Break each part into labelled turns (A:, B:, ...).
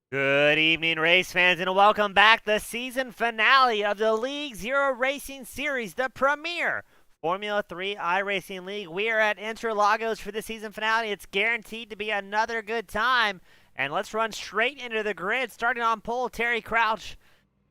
A: Good evening, race fans, and welcome back to the season finale of the League Zero Racing Series, the premier Formula 3 iRacing League. We are at Interlagos for the season finale. It's guaranteed to be another good time. And let's run straight into the grid. Starting on pole, Terry Crouch.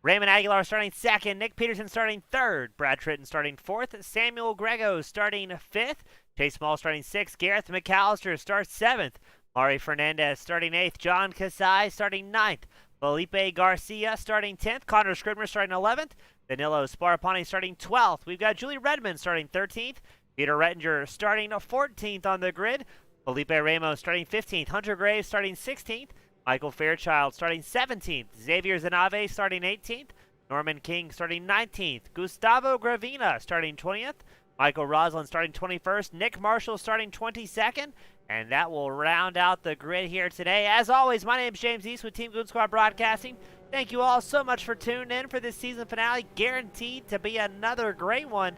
A: Raymond Aguilar starting second. Nick Peterson starting third. Brad Tritton starting fourth. Samuel Grego starting fifth. Chase Small starting sixth. Gareth McAllister starts seventh. Mari Fernandez starting 8th, John Kasai starting 9th, Felipe Garcia starting 10th, Connor Scribner starting 11th, Danilo Sparapani starting 12th. We've got Julie Redmond starting 13th, Peter Rettinger starting 14th on the grid, Felipe Ramos starting 15th, Hunter Graves starting 16th, Michael Fairchild starting 17th, Xavier Zanave starting 18th, Norman King starting 19th, Gustavo Gravina starting 20th, Michael Roslin starting 21st, Nick Marshall starting 22nd, and that will round out the grid here today. As always, my name is James East with Team Goon Squad Broadcasting. Thank you all so much for tuning in for this season finale. Guaranteed to be another great one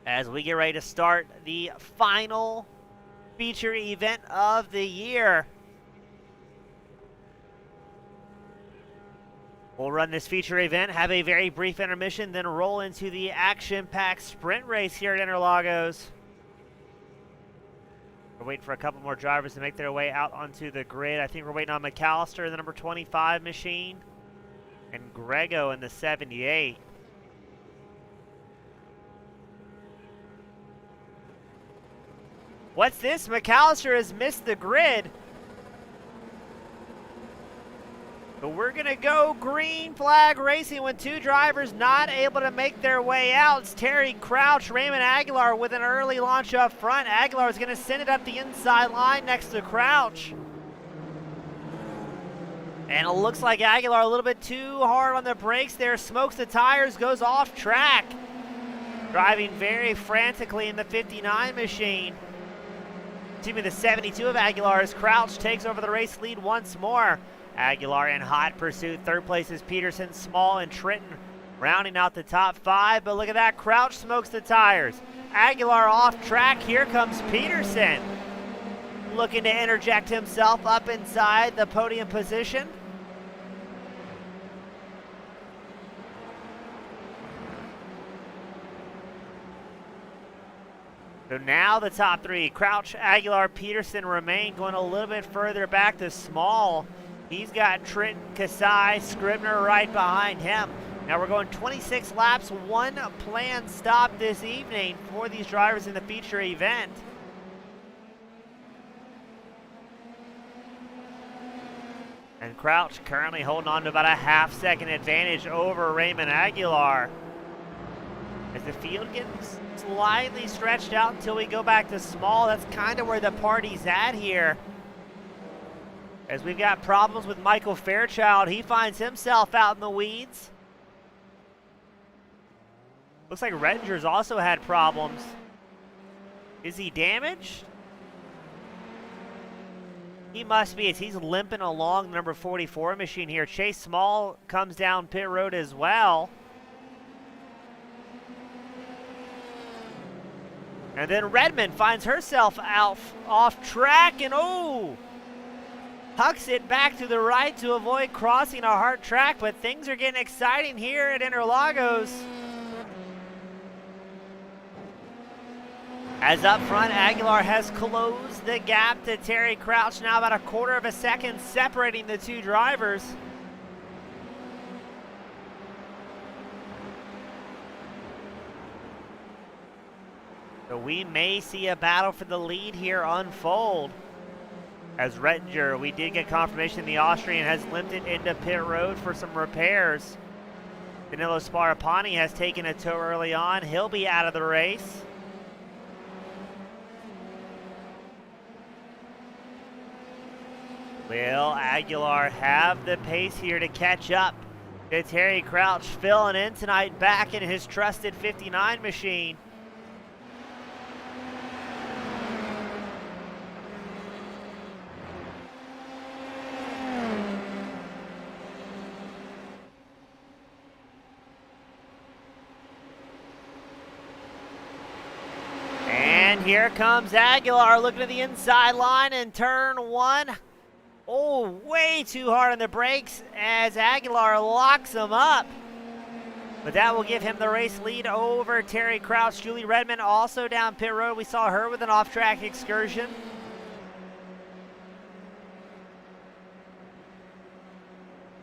A: as we get ready to start the final feature event of the year. We'll run this feature event, have a very brief intermission, then roll into the action-packed sprint race here at Interlagos. We're waiting for a couple more drivers to make their way out onto the grid. I think we're waiting on McAllister in the number 25 machine and Grego in the 78. What's this? McAllister has missed the grid. But we're going to go green flag racing with two drivers not able to make their way out. It's Terry Crouch, Raymond Aguilar with an early launch up front. Aguilar is going to send it up the inside line next to Crouch. And it looks like Aguilar a little bit too hard on the brakes there. Smokes the tires, goes off track. Driving very frantically in the 59 machine. Excuse me, the 72 of Aguilar as Crouch takes over the race lead once more. Aguilar in hot pursuit. Third place is Peterson, Small, and Tritton rounding out the top five. But look at that. Crouch smokes the tires. Aguilar off track. Here comes Peterson, looking to interject himself up inside the podium position. So now the top three, Crouch, Aguilar, Peterson remain, going a little bit further back to Small. He's got Tritton, Kasai, Scribner right behind him. Now we're going 26 laps, one planned stop this evening for these drivers in the feature event. And Crouch currently holding on to about a half-second advantage over Raymond Aguilar. As the field gets slightly stretched out until we go back to Small, that's kind of where the party's at here. As we've got problems with Michael Fairchild, he finds himself out in the weeds. Looks like Rettinger's also had problems. Is he damaged? He must be, as he's limping along the number 44 machine here. Chase Small comes down pit road as well. And then Redmond finds herself out off track and hucks it back to the right to avoid crossing a hard track, but things are getting exciting here at Interlagos. As up front, Aguilar has closed the gap to Terry Crouch, now about a quarter of a second separating the two drivers. So we may see a battle for the lead here unfold. As Rettinger, we did get confirmation the Austrian has limped it into pit road for some repairs. Danilo Sparapani has taken a tow early on. He'll be out of the race. Will Aguilar have the pace here to catch up to Terry Crouch, filling in tonight back in his trusted 59 machine? Here comes Aguilar looking to the inside line in turn one. Oh, way too hard on the brakes as Aguilar locks him up. But that will give him the race lead over Terry Crouch. Julie Redmond also down pit road. We saw her with an off-track excursion.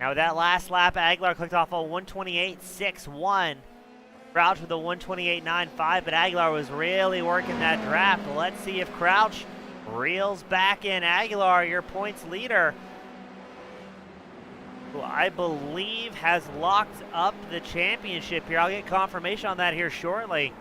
A: Now with that last lap, Aguilar clicked off a 128.61. Crouch with a 128.95, but Aguilar was really working that draft. Let's see if Crouch reels back in. Aguilar, your points leader, who I believe has locked up the championship here. I'll get confirmation on that here shortly.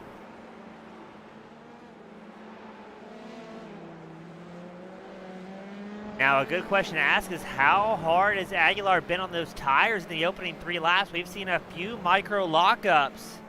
A: Now, a good question to ask is how hard has Aguilar been on those tires in the opening 3 laps? We've seen a few micro lockups.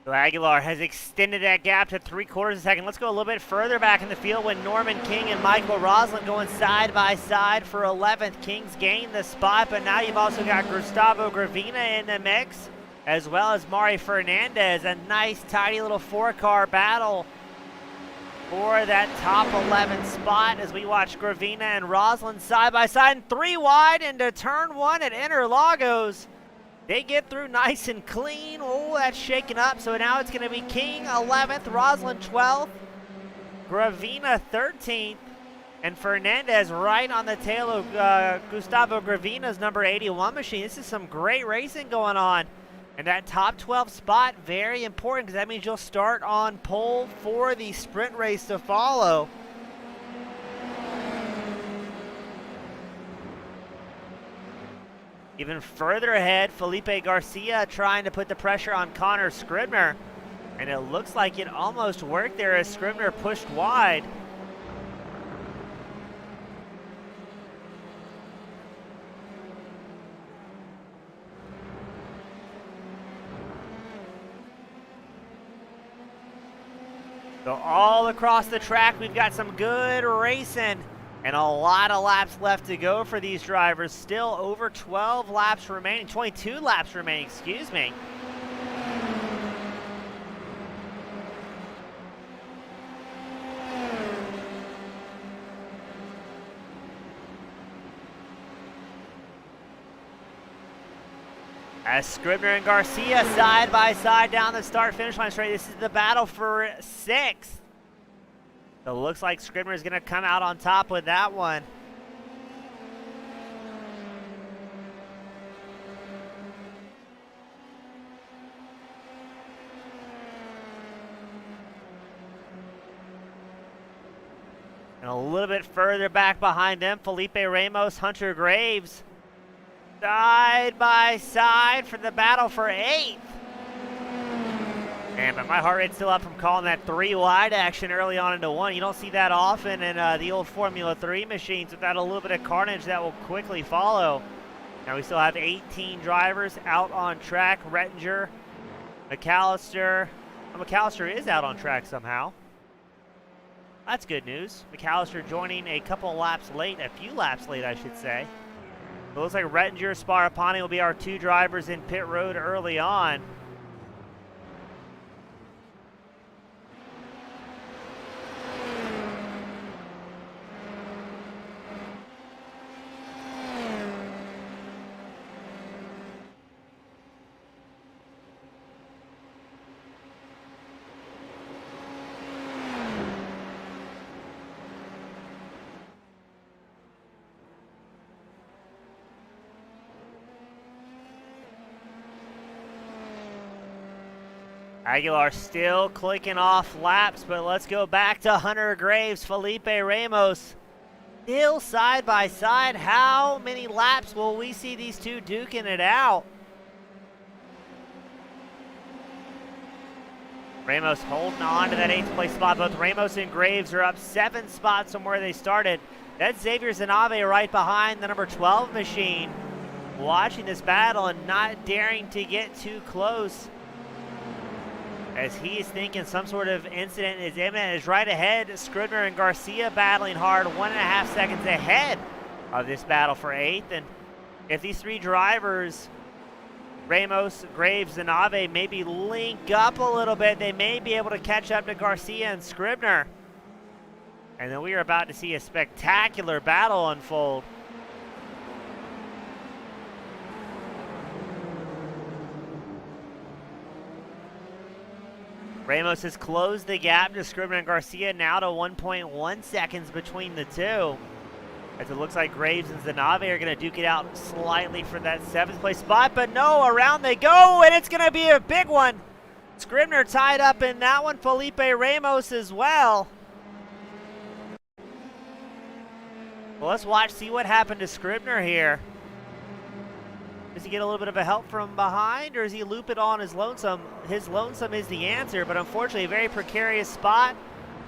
A: So Aguilar has extended that gap to 3/4 of a second. Let's go a little bit further back in the field when Norman King and Michael Roslin going side by side for 11th. King's gained the spot, but now you've also got Gustavo Gravina in the mix, as well as Mari Fernandez. A nice, tidy little 4-car battle for that top 11 spot as we watch Gravina and Roslin side by side and 3 wide into turn 1 at Interlagos. They get through nice and clean. Oh, that's shaken up. So now it's going to be King 11th, Roslin 12th, Gravina 13th, and Fernandez right on the tail of Gustavo Gravina's number 81 machine. This is some great racing going on. And that top 12 spot, very important because that means you'll start on pole for the sprint race to follow. Even further ahead, Felipe Garcia trying to put the pressure on Connor Scribner. And it looks like it almost worked there as Scribner pushed wide. So all across the track, we've got some good racing. And a lot of laps left to go for these drivers. Still over 12 laps remaining, 22 laps remaining, excuse me. As Scribner and Garcia side by side down the start-finish line straight. This is the battle for 6th. So it looks like Scribner is going to come out on top with that one. And a little bit further back behind them, Felipe Ramos, Hunter Graves, side by side for the battle for 8th. Man, but my heart rate's still up from calling that 3 wide action early on into 1. You don't see that often in the old Formula 3 machines without a little bit of carnage that will quickly follow. Now we still have 18 drivers out on track. Rettinger, McAllister. Well, McAllister is out on track somehow. That's good news. McAllister joining a couple laps late, a few laps late, I should say. It looks like Rettinger, Sparapani will be our 2 drivers in pit road early on. Aguilar still clicking off laps, but let's go back to Hunter Graves, Felipe Ramos. Still side by side. How many laps will we see these two duking it out? Ramos holding on to that 8th place spot. Both Ramos and Graves are up 7 spots from where they started. That's Xavier Zanave right behind the number 12 machine. watching this battle and not daring to get too close, as he is thinking some sort of incident is imminent. Is right ahead. Scribner and Garcia battling hard, 1.5 seconds ahead of this battle for 8th. And if these 3 drivers, Ramos, Graves, and Ave, maybe link up a little bit, they may be able to catch up to Garcia and Scribner. And then we are about to see a spectacular battle unfold. Ramos has closed the gap to Scribner and Garcia, now to 1.1 seconds between the two. As it looks like Graves and Zanave are going to duke it out slightly for that 7th place spot, but no, around they go, and it's going to be a big one. Scribner tied up in that one, Felipe Ramos as well. Well, let's see what happened to Scribner here. Does he get a little bit of a help from behind, or does he loop it on his lonesome? His lonesome is the answer, but unfortunately a very precarious spot,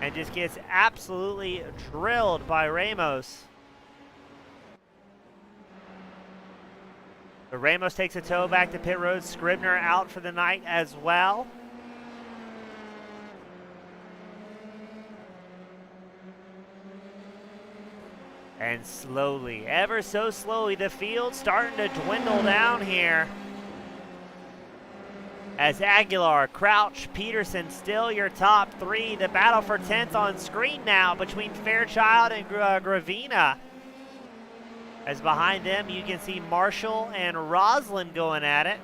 A: and just gets absolutely drilled by Ramos. But Ramos takes a tow back to pit road. Scribner out for the night as well. And slowly, ever so slowly, the field's starting to dwindle down here. As Aguilar, Crouch, Peterson still your top 3. The battle for 10th on screen now between Fairchild and Gravina. As behind them, you can see Marshall and Roslin going at it.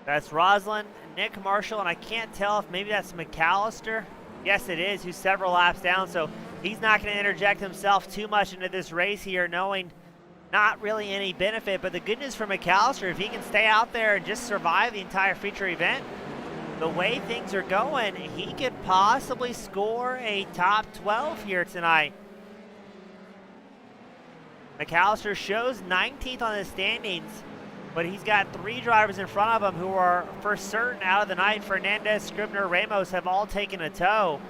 A: That's Roslin, Nick Marshall, and I can't tell if maybe that's McAllister. Yes, it is, who's several laps down, so he's not going to interject himself too much into this race here, knowing not really any benefit. But the good news for McAllister, if he can stay out there and just survive the entire feature event, the way things are going, he could possibly score a top 12 here tonight. McAllister shows 19th on the standings, but he's got 3 drivers in front of him who are for certain out of the night. Fernandez, Scribner, Ramos have all taken a tow.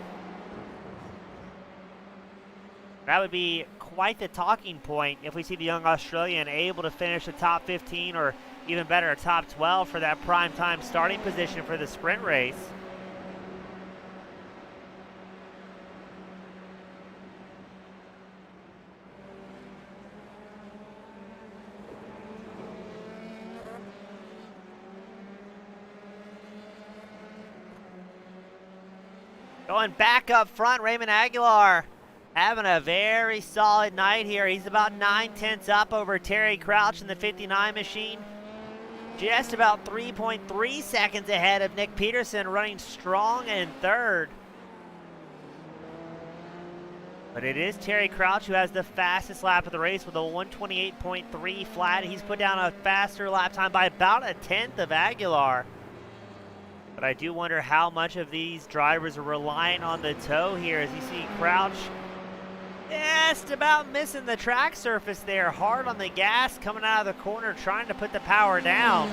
A: That would be quite the talking point if we see the young Australian able to finish the top 15, or even better, a top 12 for that prime time starting position for the sprint race. Going back up front, Raymond Aguilar having a very solid night here. He's about 9/10 up over Terry Crouch in the 59 machine. Just about 3.3 seconds ahead of Nick Peterson, running strong in 3rd. But it is Terry Crouch who has the fastest lap of the race with a 128.3 flat. He's put down a faster lap time by about 1/10 of Aguilar. But I do wonder how much of these drivers are relying on the tow here, as you see Crouch just about missing the track surface there, hard on the gas, coming out of the corner, trying to put the power down.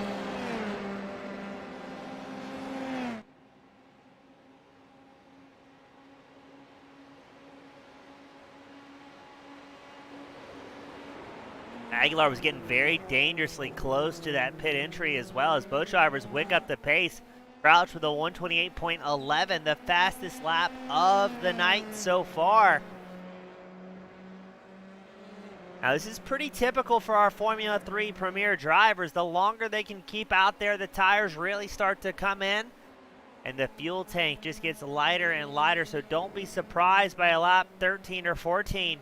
A: Aguilar was getting very dangerously close to that pit entry as well, as both drivers wick up the pace. Crouch with a 128.11, the fastest lap of the night so far. Now this is pretty typical for our Formula 3 Premier drivers. The longer they can keep out there, the tires really start to come in, and the fuel tank just gets lighter and lighter. So don't be surprised by a lap 13 or 14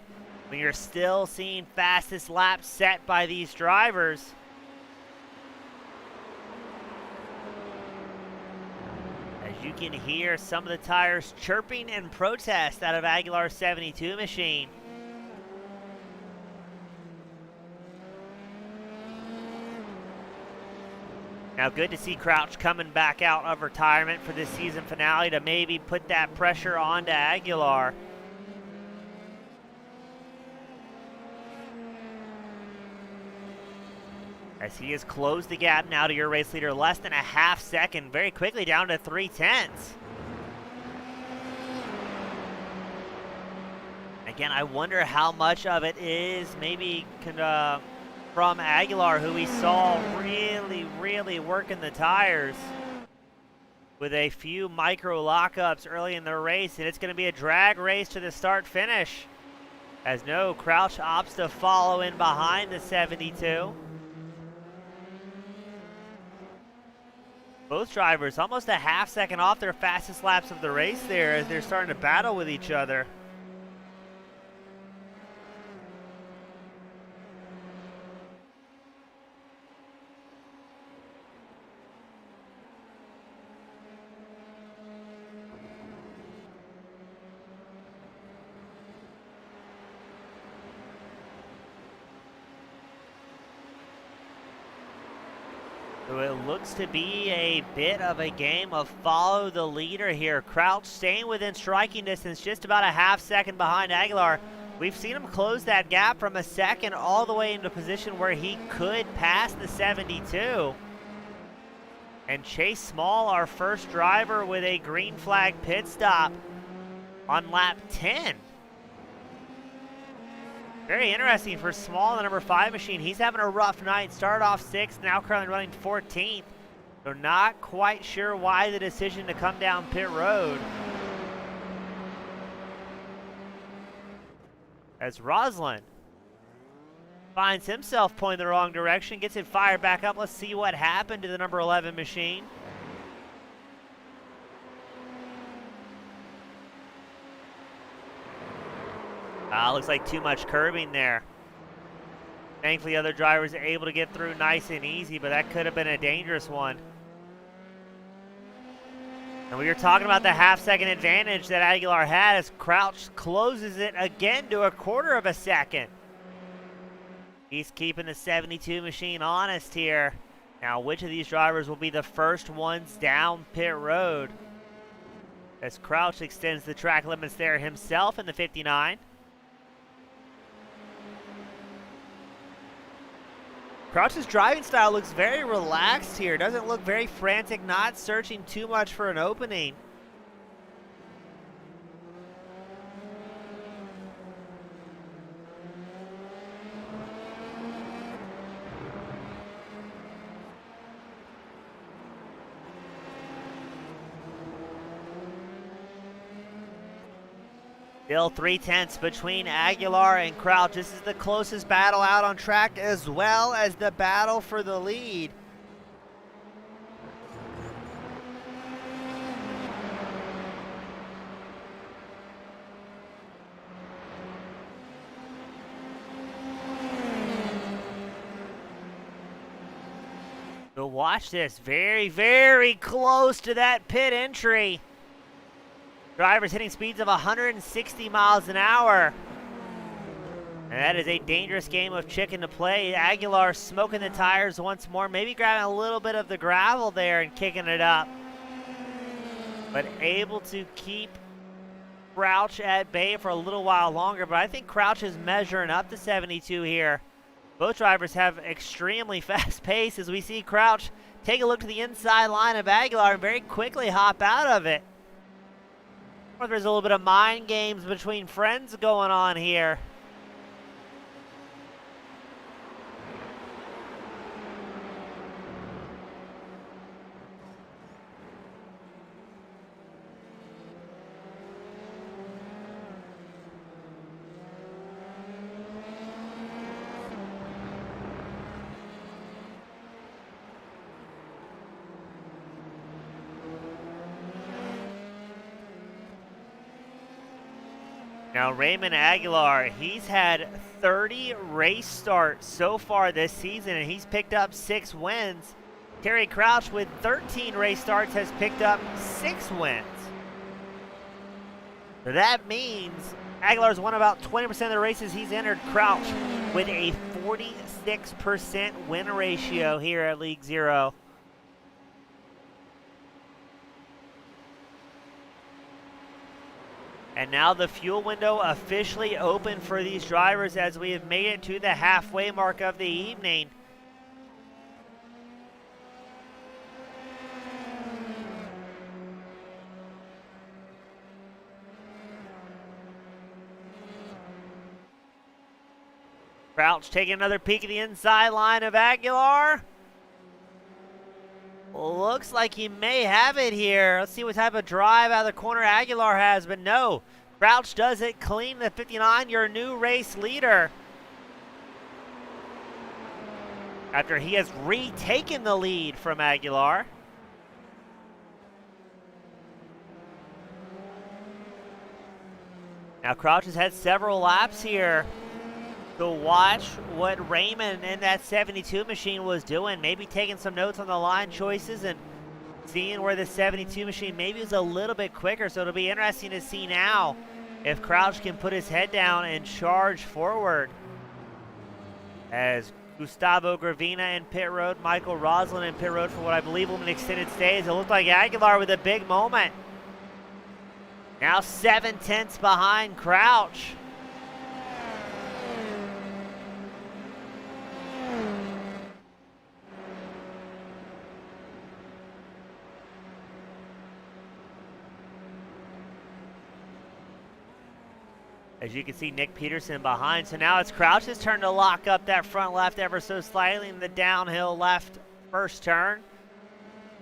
A: when you're still seeing fastest laps set by these drivers. As you can hear some of the tires chirping in protest out of Aguilar's 72 machine. Now good to see Crouch coming back out of retirement for this season finale to maybe put that pressure onto Aguilar. As he has closed the gap now to your race leader, less than a half second, very quickly down to 3/10. Again, I wonder how much of it is maybe from Aguilar, who we saw really working the tires with a few micro lockups early in the race, and it's going to be a drag race to the start-finish, as no, Crouch opts to follow in behind the 72. Both drivers almost a half second off their fastest laps of the race there as they're starting to battle with each other. So it looks to be a bit of a game of follow the leader here. Crouch staying within striking distance, just about a half second behind Aguilar. We've seen him close that gap from a second all the way into a position where he could pass the 72. And Chase Small, our first driver with a green flag pit stop on lap 10. Very interesting for Small, the number 5 machine. He's having a rough night. Started off 6th, now currently running 14th. So not quite sure why the decision to come down pit road. As Roslin finds himself pointing the wrong direction, gets it fired back up. Let's see what happened to the number 11 machine. Looks like too much curbing there. Thankfully, other drivers are able to get through nice and easy, but that could have been a dangerous one. And we were talking about the half-second advantage that Aguilar had as Crouch closes it again to a quarter of a second. He's keeping the 72 machine honest here. Now, which of these drivers will be the first ones down pit road? As Crouch extends the track limits there himself in the 59. Crouch's driving style looks very relaxed here. Doesn't look very frantic, not searching too much for an opening. Still 3/10 between Aguilar and Crouch. This is the closest battle out on track, as well as the battle for the lead. So watch this, very close to that pit entry. Drivers hitting speeds of 160 miles an hour. And that is a dangerous game of chicken to play. Aguilar smoking the tires once more, maybe grabbing a little bit of the gravel there and kicking it up. But able to keep Crouch at bay for a little while longer. But I think Crouch is measuring up to 72 here. Both drivers have extremely fast pace as we see Crouch take a look to the inside line of Aguilar and very quickly hop out of it. Or there's a little bit of mind games between friends going on here. Now Raymond Aguilar, he's had 30 race starts so far this season, and he's picked up 6 wins. Terry Crouch with 13 race starts has picked up 6 wins. So that means Aguilar's won about 20% of the races he's entered. Crouch with a 46% win ratio here at League Zero. And now the fuel window officially open for these drivers as we have made it to the halfway mark of the evening. Crouch taking another peek at the inside line of Aguilar. Looks like he may have it here. Let's see what type of drive out of the corner Aguilar has, but no. Crouch does it clean, the 59, your new race leader. After he has retaken the lead from Aguilar. Now Crouch has had several laps here to watch what Raymond in that 72 machine was doing. Maybe taking some notes on the line choices and seeing where the 72 machine maybe was a little bit quicker. So it'll be interesting to see now if Crouch can put his head down and charge forward. As Gustavo Gravina in pit road, Michael Roslin in pit road for what I believe will be an extended stays. It looked like Aguilar with a big moment. Now 7/10 behind Crouch. As you can see, Nick Peterson behind. So now it's Crouch's turn to lock up that front left ever so slightly in the downhill left first turn.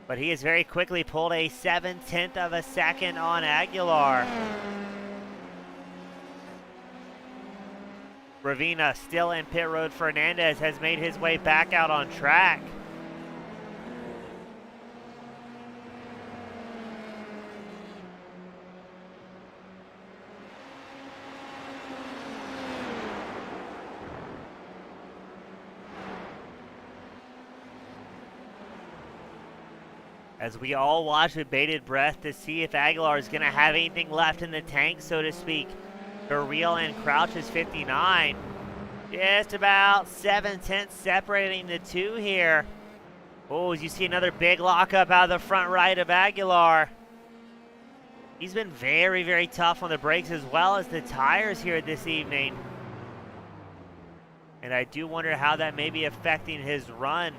A: But he has very quickly pulled a 7/10 of a second on Aguilar. Ravina still in pit road. Fernandez has made his way back out on track. As we all watch with bated breath to see if Aguilar is going to have anything left in the tank, so to speak, to reel in Crouch's 59. Just about 7/10 separating the two here. Oh, as you see another big lockup out of the front right of Aguilar. He's been very, very tough on the brakes as well as the tires here this evening. And I do wonder how that may be affecting his run,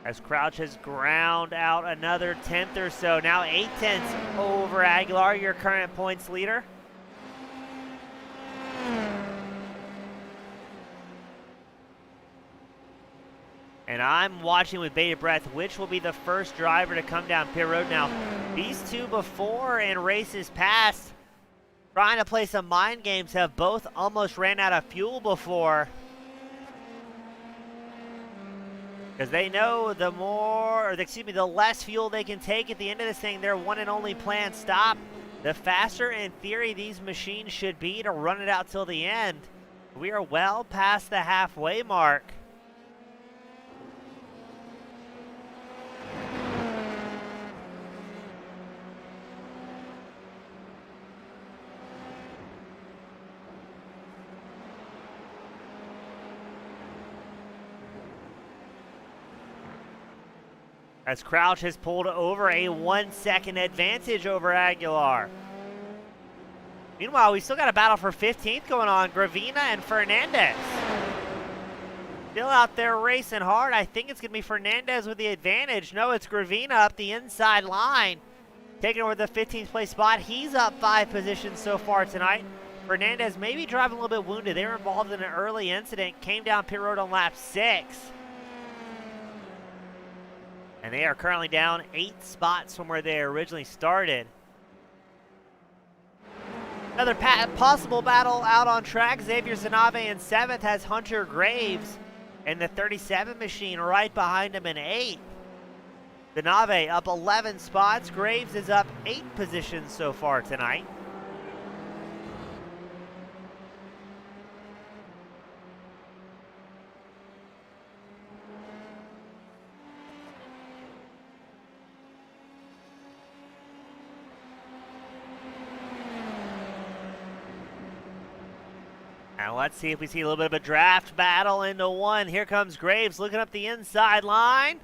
A: as Crouch has ground out another 10th or so. Now 8/10 over Aguilar, your current points leader. And I'm watching with bated breath which will be the first driver to come down pit road. Now, these two before in races past, trying to play some mind games, have both almost ran out of fuel before. Because they know the less fuel they can take at the end of this thing, their one and only planned stop, the faster in theory these machines should be to run it out till the end. We are well past the halfway mark. As Crouch has pulled over a 1-second advantage over Aguilar. Meanwhile, we still got a battle for 15th going on. Gravina and Fernandez still out there racing hard. I think it's going to be Fernandez with the advantage. No, it's Gravina up the inside line, taking over the 15th place spot. He's up 5 positions so far tonight. Fernandez may be driving a little bit wounded. They were involved in an early incident, came down pit road on lap 6. And they are currently down 8 spots from where they originally started. Another possible battle out on track. Xavier Zanave in 7th has Hunter Graves and the 37 machine right behind him in 8th. Zanave up 11 spots. Graves is up 8 positions so far tonight. Now let's see if we see a little bit of a draft battle into one. Here comes Graves looking up the inside line.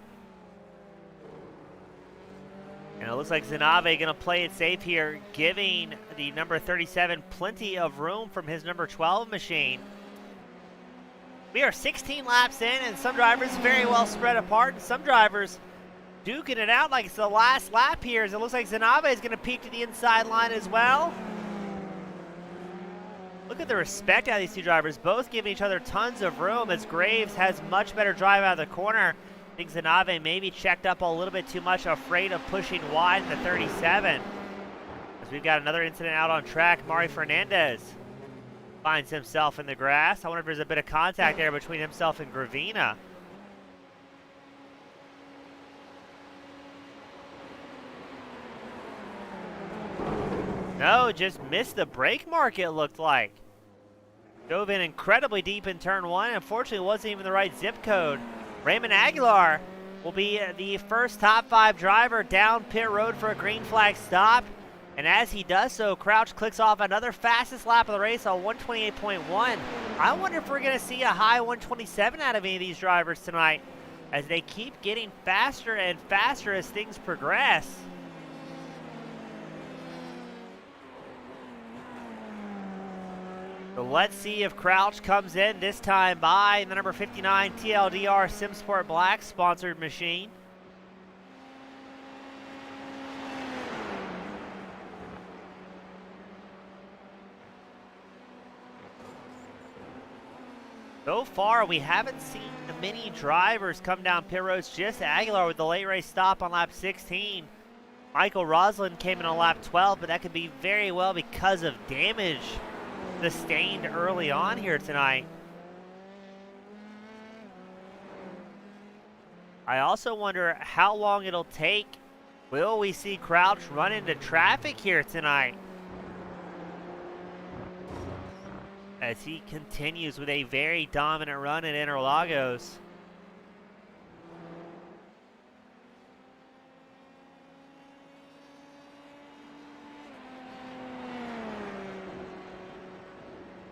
A: And it looks like Zanave going to play it safe here, giving the number 37 plenty of room from his number 12 machine. We are 16 laps in, and some drivers very well spread apart, and some drivers duking it out like it's the last lap here, as it looks like Zanave is going to peek to the inside line as well. Look at the respect out of these two drivers, both giving each other tons of room as Graves has much better drive out of the corner. I think Zanave maybe checked up a little bit too much, afraid of pushing wide in the 37. As we've got another incident out on track, Mari Fernandez finds himself in the grass. I wonder if there's a bit of contact there between himself and Gravina. No, just missed the brake mark, it looked like. Dove in incredibly deep in turn one. Unfortunately, it wasn't even the right zip code. Raymond Aguilar will be the first top 5 driver down pit road for a green flag stop. And as he does so, Crouch clicks off another fastest lap of the race on 128.1. I wonder if we're going to see a high 127 out of any of these drivers tonight, as they keep getting faster and faster as things progress. So let's see if Crouch comes in this time by the number 59 TLDR SimSport Black sponsored machine. So far, we haven't seen many drivers come down pit roads, just Aguilar with the late race stop on lap 16. Michael Roslin came in on lap 12, but that could be very well because of damage sustained early on here tonight. I also wonder how long it'll take. Will we see Crouch run into traffic here tonight, as he continues with a very dominant run at Interlagos?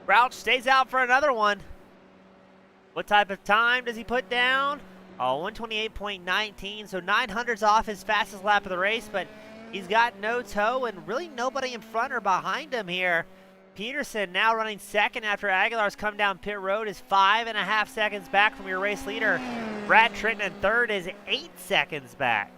A: Crouch stays out for another one. What type of time does he put down? Oh, 128.19, so 900's off his fastest lap of the race, but he's got no toe and really nobody in front or behind him here. Peterson now running second after Aguilar's come down pit road is 5.5 seconds back from your race leader. Brad Trenton in third is 8 seconds back.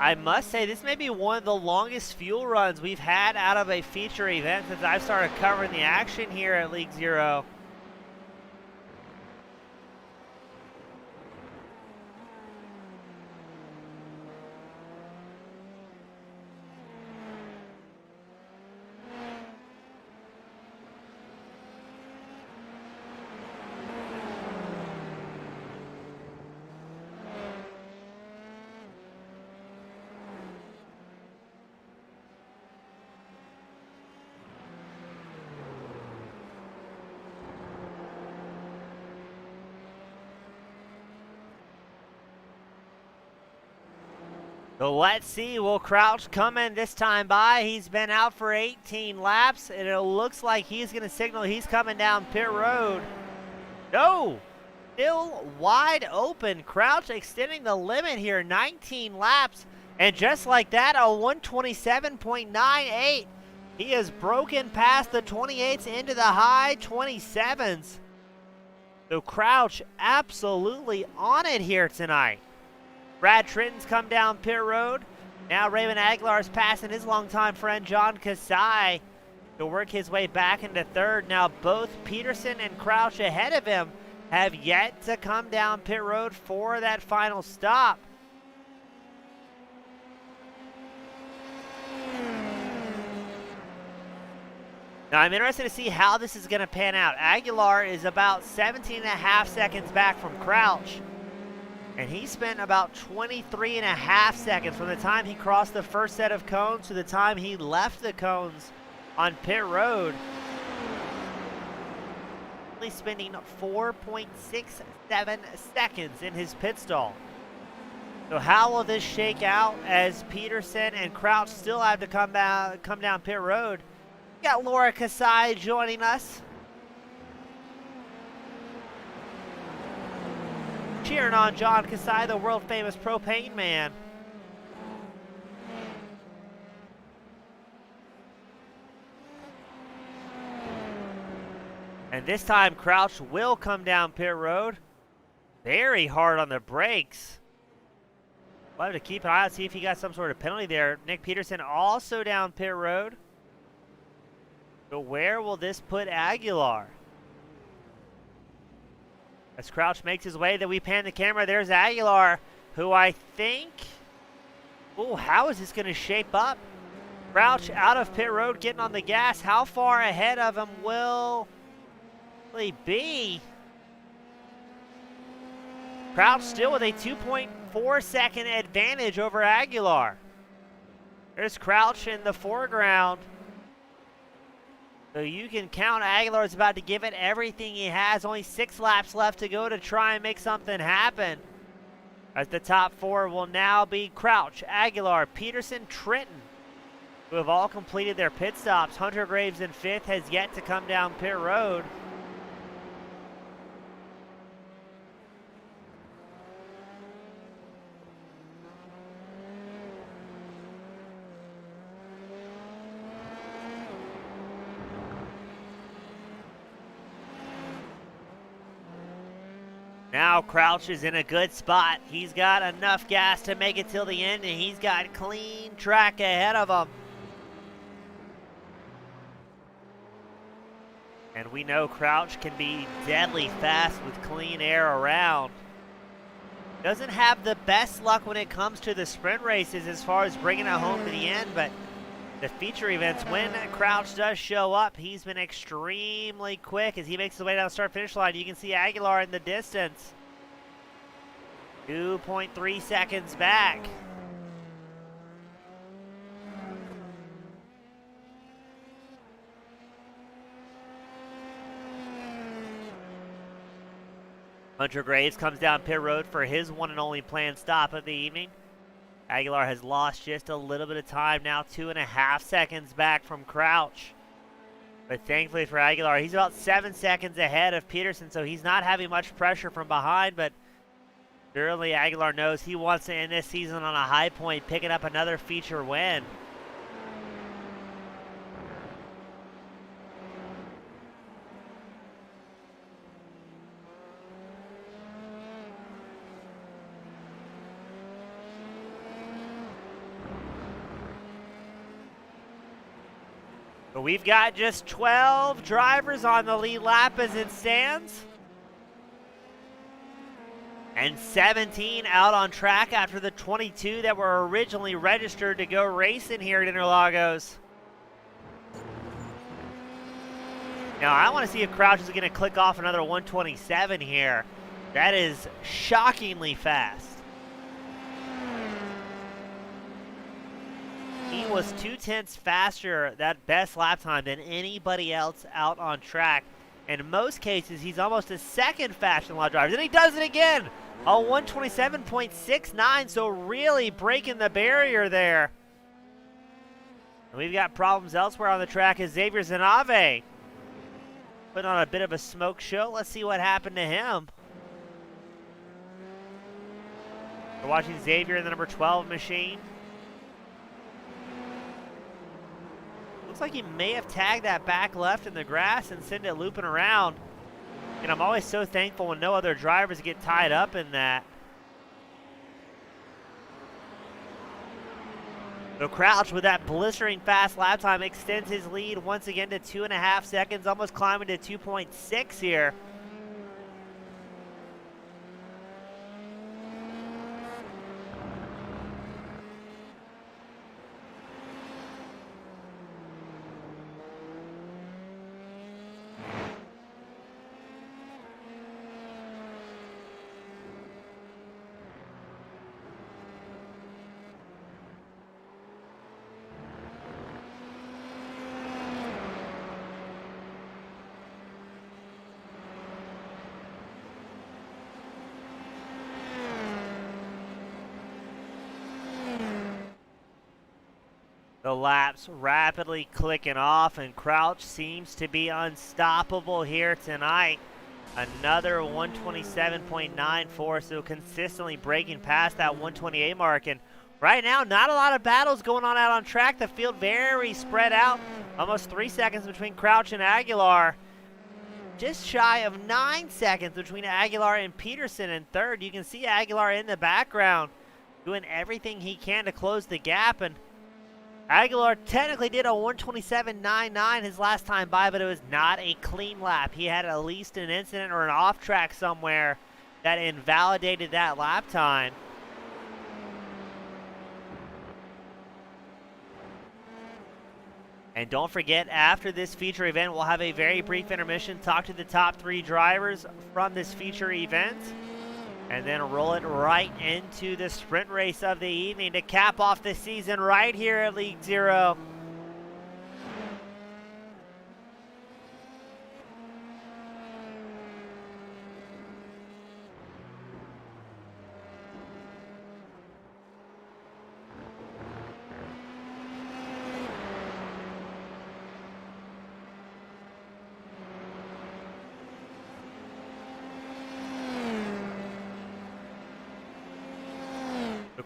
A: I must say, this may be one of the longest fuel runs we've had out of a feature event since I've started covering the action here at League Zero. So let's see, will Crouch come in this time by? He's been out for 18 laps, and it looks like he's going to signal he's coming down pit road. No! Still wide open. Crouch extending the limit here, 19 laps, and just like that, a 127.98. He has broken past the 28s into the high 27s. So Crouch absolutely on it here tonight. Brad Trenton's come down pit road. Now Raymond Aguilar's passing his longtime friend John Kasai to work his way back into third. Now both Peterson and Crouch ahead of him have yet to come down pit road for that final stop. Now I'm interested to see how this is going to pan out. Aguilar is about 17.5 seconds back from Crouch. And he spent about 23.5 seconds from the time he crossed the first set of cones to the time he left the cones on pit road. Only spending 4.67 seconds in his pit stall. So how will this shake out as Peterson and Crouch still have to come down pit road? We got Laura Kasai joining us, cheering on John Kasai, the world-famous propane man. And this time, Crouch will come down pit road. very hard on the brakes. We'll have to keep an eye out, see if he got some sort of penalty there. Nick Peterson also down pit road. So where will this put Aguilar? As Crouch makes his way, that we pan the camera, there's Aguilar, who I think... Oh, how is this going to shape up? Crouch out of pit road, getting on the gas. How far ahead of him will he be? Crouch still with a 2.4 second advantage over Aguilar. There's Crouch in the foreground. So you can count Aguilar's about to give it everything he has. Only 6 laps left to go to try and make something happen. As the top 4 will now be Crouch, Aguilar, Peterson, Trenton, who have all completed their pit stops. Hunter Graves in 5th has yet to come down pit road. Now Crouch is in a good spot. He's got enough gas to make it till the end, and he's got clean track ahead of him. And we know Crouch can be deadly fast with clean air around. Doesn't have the best luck when it comes to the sprint races as far as bringing it home to the end, but the feature events, when Crouch does show up, he's been extremely quick as he makes his way down the start-finish line. You can see Aguilar in the distance. 2.3 seconds back. Hunter Graves comes down pit road for his one and only planned stop of the evening. Aguilar has lost just a little bit of time now, 2.5 seconds back from Crouch. But thankfully for Aguilar, he's about 7 seconds ahead of Peterson, so he's not having much pressure from behind, but surely Aguilar knows he wants to end this season on a high point, picking up another feature win. But we've got just 12 drivers on the lead lap as it stands. And 17 out on track after the 22 that were originally registered to go racing here at Interlagos. Now I want to see if Crouch is going to click off another 127 here. That is shockingly fast. He was 2/10 faster, that best lap time, than anybody else out on track. And in most cases, he's almost a second faster than a lot of drivers. And he does it again! A 127.69, so really breaking the barrier there. And we've got problems elsewhere on the track as Xavier Zanave putting on a bit of a smoke show. Let's see what happened to him. We're watching Xavier in the number 12 machine. Looks like he may have tagged that back left in the grass and sent it looping around. And I'm always so thankful when no other drivers get tied up in that. So Crouch, with that blistering fast lap time, extends his lead once again to 2.5 seconds, almost climbing to 2.6 here. The laps rapidly clicking off, and Crouch seems to be unstoppable here tonight. Another 127.94, so consistently breaking past that 128 mark. And right now, not a lot of battles going on out on track. The field very spread out. Almost 3 seconds between Crouch and Aguilar. just shy of 9 seconds between Aguilar and Peterson in third. You can see Aguilar in the background doing everything he can to close the gap, and Aguilar technically did a 1:27.99 his last time by, but it was not a clean lap. He had at least an incident or an off track somewhere that invalidated that lap time. And don't forget, after this feature event, we'll have a very brief intermission, talk to the top 3 drivers from this feature event, and then roll it right into the sprint race of the evening to cap off the season right here at League Zero.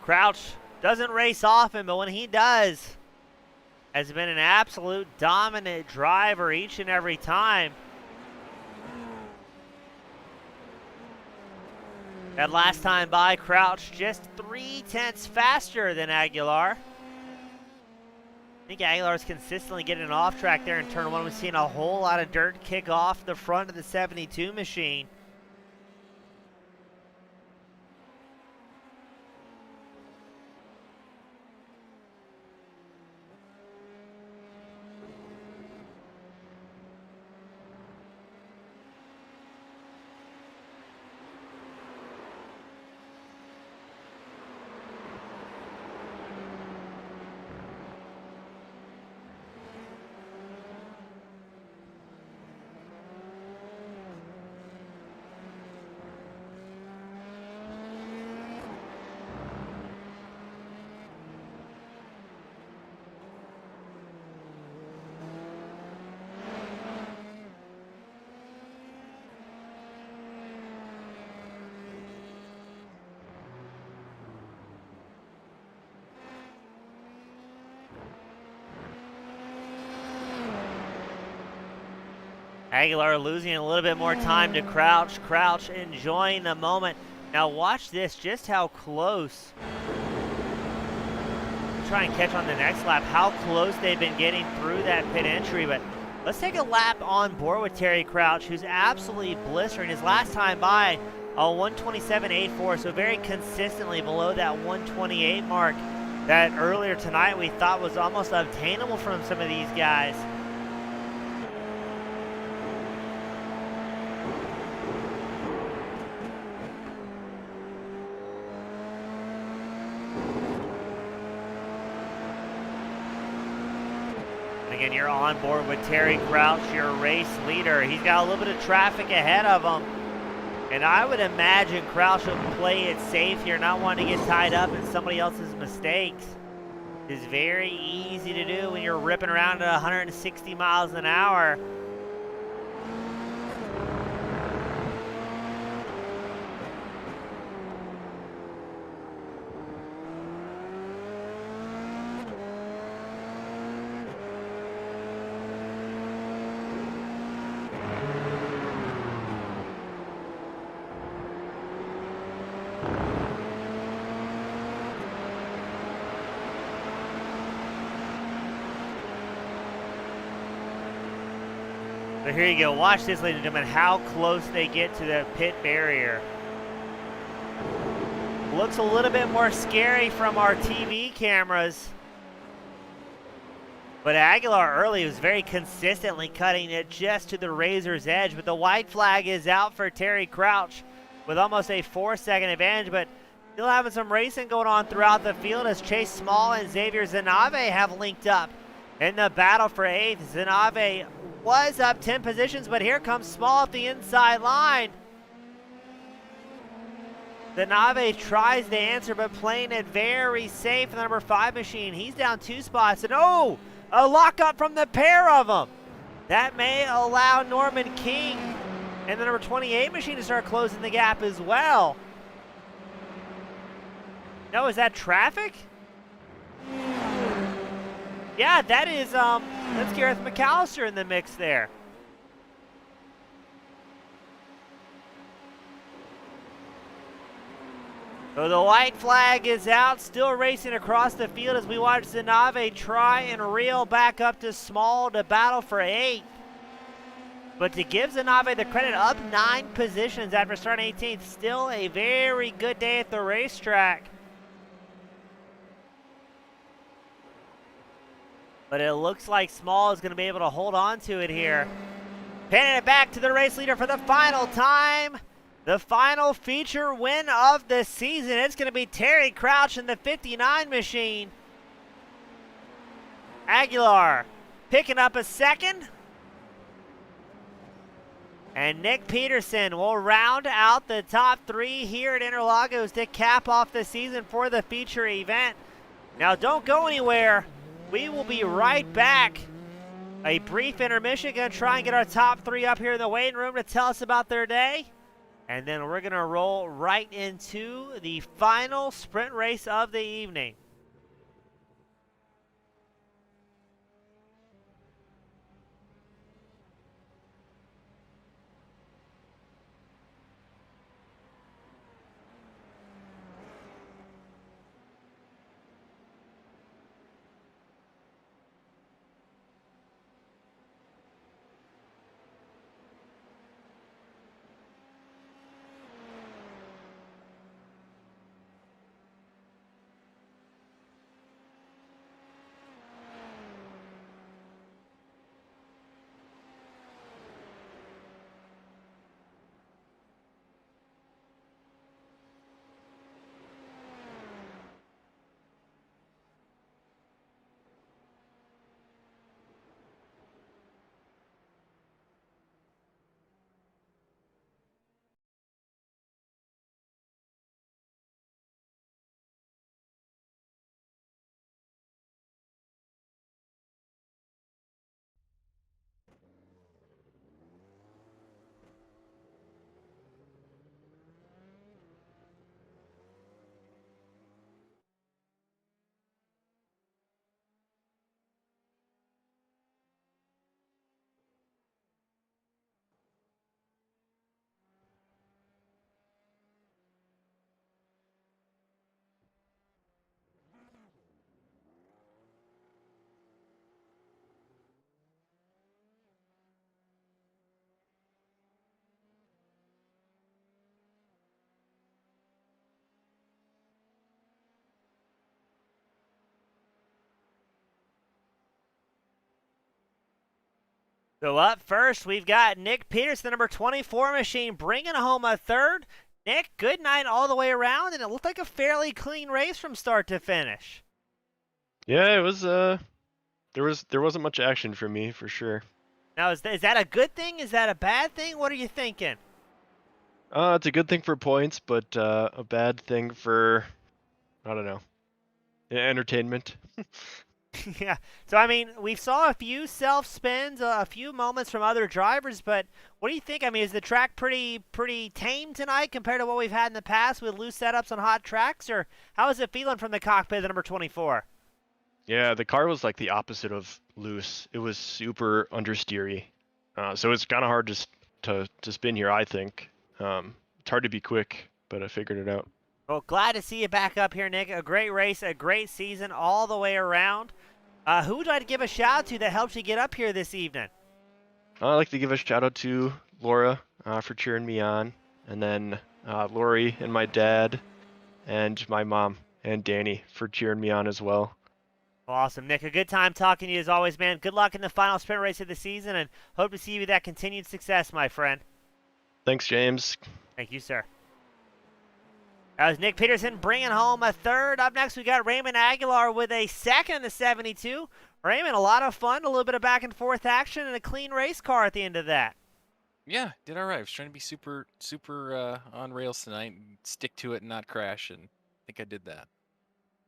A: Crouch doesn't race often, but when he does, has been an absolute dominant driver each and every time. That last time by, Crouch just 0.3 faster than Aguilar. I think Aguilar's consistently getting off track there in turn 1. We've seen a whole lot of dirt kick off the front of the 72 machine. Aguilar losing a little bit more time to Crouch. Crouch enjoying the moment. Now watch this, just how close. Try and catch on the next lap how close they've been getting through that pit entry. But let's take a lap on board with Terry Crouch, who's absolutely blistering. His last time by, a 1:27.84, so very consistently below that 1:28 mark that earlier tonight we thought was almost obtainable from some of these guys. Again, you're on board with Terry Crouch, your race leader. He's got a little bit of traffic ahead of him. And I would imagine Crouch will play it safe here, not wanting to get tied up in somebody else's mistakes. It's very easy to do when you're ripping around at 160 miles an hour. So here you go. Watch this, ladies and gentlemen, how close they get to the pit barrier. Looks a little bit more scary from our TV cameras. But Aguilar early was very consistently cutting it just to the razor's edge. But the white flag is out for Terry Crouch with almost a 4-second advantage. But still having some racing going on throughout the field as Chase Small and Xavier Zanave have linked up in the battle for 8th. Zanave was up 10 positions, but here comes Small up the inside line. Zanave tries the answer, but playing it very safe in the number 5 machine. He's down 2 spots, and oh, a lockup from the pair of them. That may allow Norman King and the number 28 machine to start closing the gap as well. No, is that traffic? Yeah, that is, that's Gareth McAllister in the mix there. So the white flag is out, still racing across the field as we watch Zanave try and reel back up to Small to battle for 8th. But to give Zanave the credit, up 9 positions after starting 18th, still a very good day at the racetrack. But it looks like Small is going to be able to hold on to it here. Pinning it back to the race leader for the final time. The final feature win of the season. It's going to be Terry Crouch in the 59 machine. Aguilar picking up a second. And Nick Peterson will round out the top 3 here at Interlagos to cap off the season for the feature event. Now don't go anywhere. We will be right back. A brief intermission, going to try and get our top 3 up here in the waiting room to tell us about their day. And then we're going to roll right into the final sprint race of the evening. So up first, we've got Nick Peterson, the number 24 machine, bringing home a 3rd. Nick, good night all the way around, and it looked like a fairly clean race from start to finish.
B: Yeah, it was there wasn't much action for me for sure.
A: Now, is that a good thing? Is that a bad thing? What are you thinking?
B: It's a good thing for points, but a bad thing for, I don't know, entertainment.
A: Yeah. So, I mean, we saw a few self-spins, a few moments from other drivers, but what do you think? I mean, is the track pretty tame tonight compared to what we've had in the past with loose setups on hot tracks, or how is it feeling from the cockpit of the number 24?
B: Yeah, the car was like the opposite of loose. It was super understeery. So it's kind of hard to spin here, I think. It's hard to be quick, but I figured it out.
A: Well, glad to see you back up here, Nick. A great race, a great season all the way around. Who would I give a shout out to that helped you get up here this evening?
B: I'd like to give a shout out to Laura for cheering me on, and then Lori and my dad, and my mom and Danny for cheering me on as well.
A: Awesome, Nick. A good time talking to you as always, man. Good luck in the final sprint race of the season, and hope to see you with that continued success, my friend.
B: Thanks, James.
A: Thank you, sir. That was Nick Peterson bringing home a 3rd. Up next, we got Raymond Aguilar with a 2nd in the 72. Raymond, a lot of fun, a little bit of back and forth action, and a clean race car at the end of that.
C: Yeah, did all right. I was trying to be super on rails tonight and stick to it and not crash, and I think I did that.